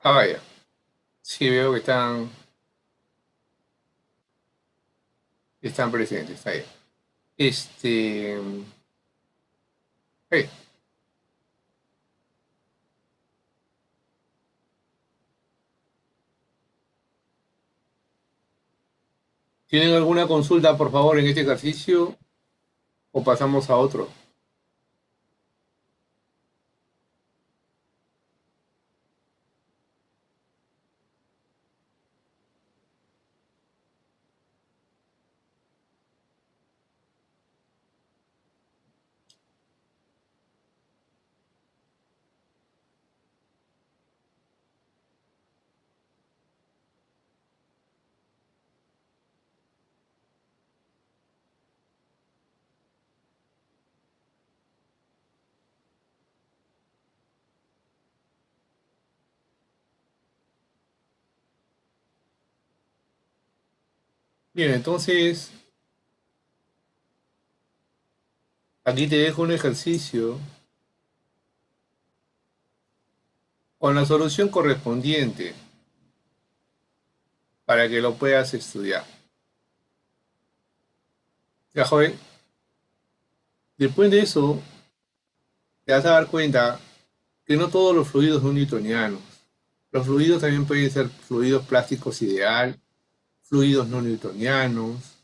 Ah, vaya. Sí, veo que están presentes. Está bien. Este. Hey, ¿tienen alguna consulta, por favor, en este ejercicio o pasamos a otro? Bien, entonces aquí te dejo un ejercicio con la solución correspondiente para que lo puedas estudiar. Ya, joven, después de eso te vas a dar cuenta que no todos los fluidos son newtonianos. Los fluidos también pueden ser fluidos plásticos ideal, fluidos no newtonianos,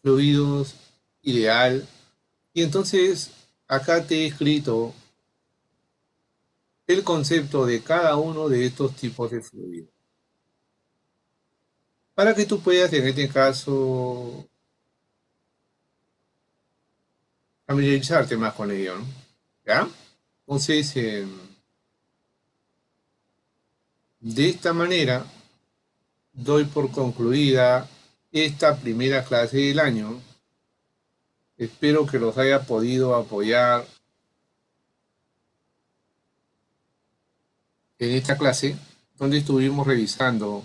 fluidos ideal. Y entonces acá te he escrito el concepto de cada uno de estos tipos de fluidos. Para que tú puedas, en este caso, familiarizarte más con ello, ¿no? ¿Ya? Entonces, de esta manera, doy por concluida esta primera clase del año. Espero que los haya podido apoyar en esta clase, donde estuvimos revisando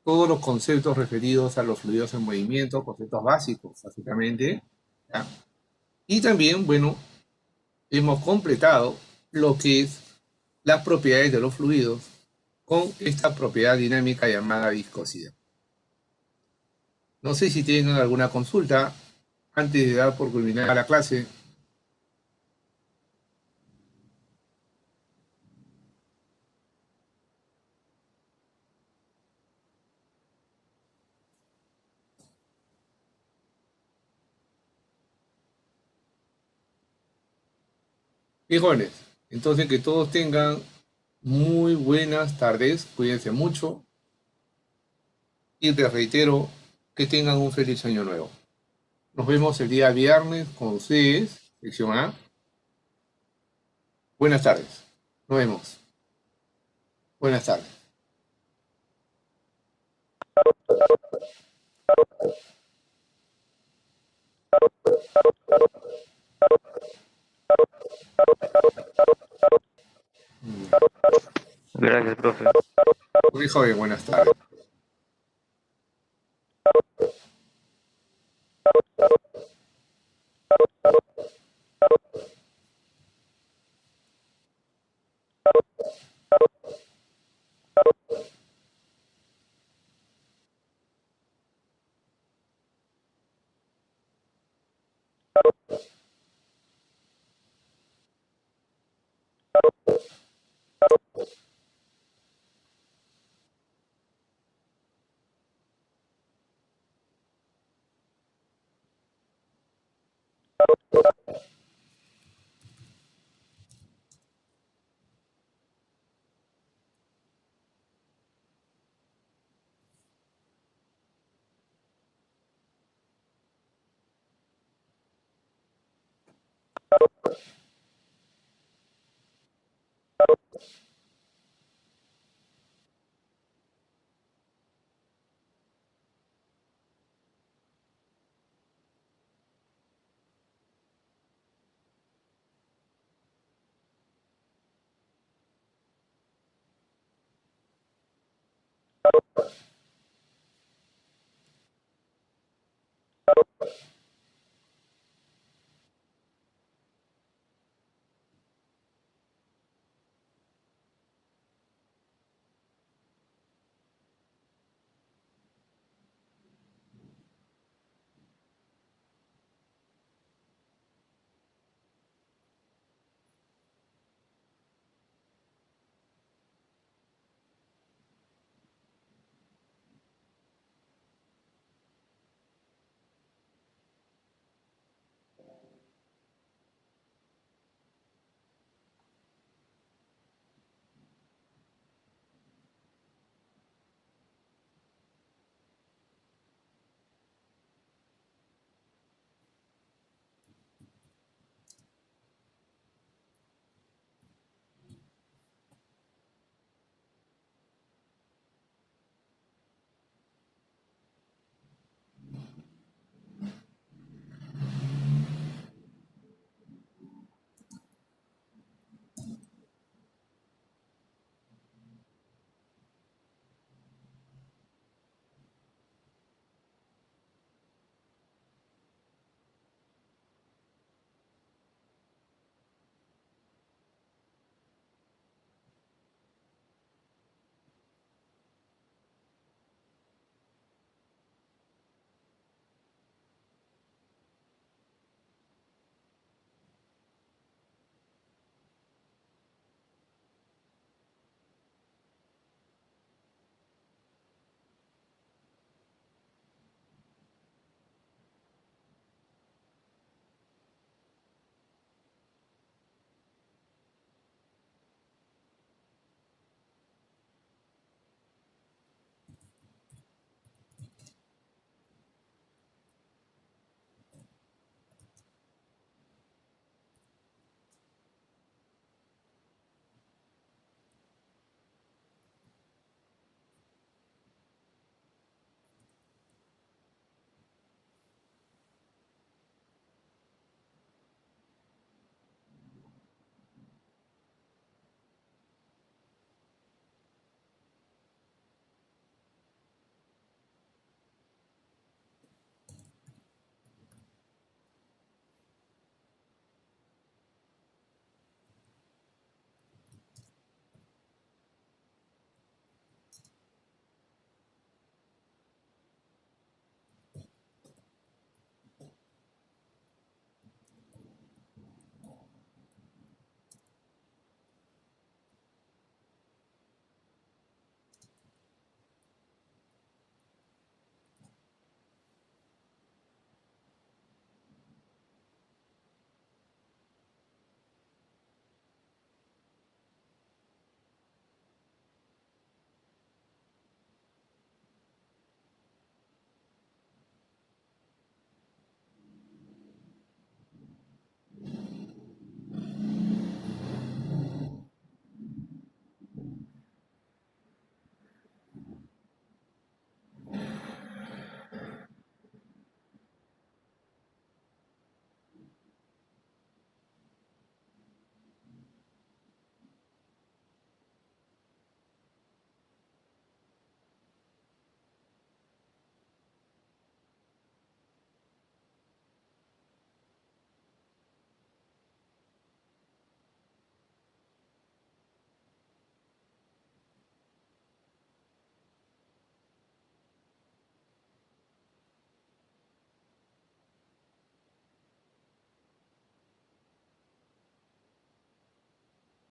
todos los conceptos referidos a los fluidos en movimiento, conceptos básicos, básicamente. ¿Ya? Y también, bueno, hemos completado lo que es las propiedades de los fluidos con esta propiedad dinámica llamada viscosidad. No sé si tienen alguna consulta antes de dar por culminada la clase. Fijones, entonces que todos tengan muy buenas tardes, cuídense mucho y les reitero que tengan un feliz año nuevo. Nos vemos el día viernes con ustedes, sección A. Buenas tardes. Nos vemos. Buenas tardes. Gracias, profe. Muy joven, buenas tardes.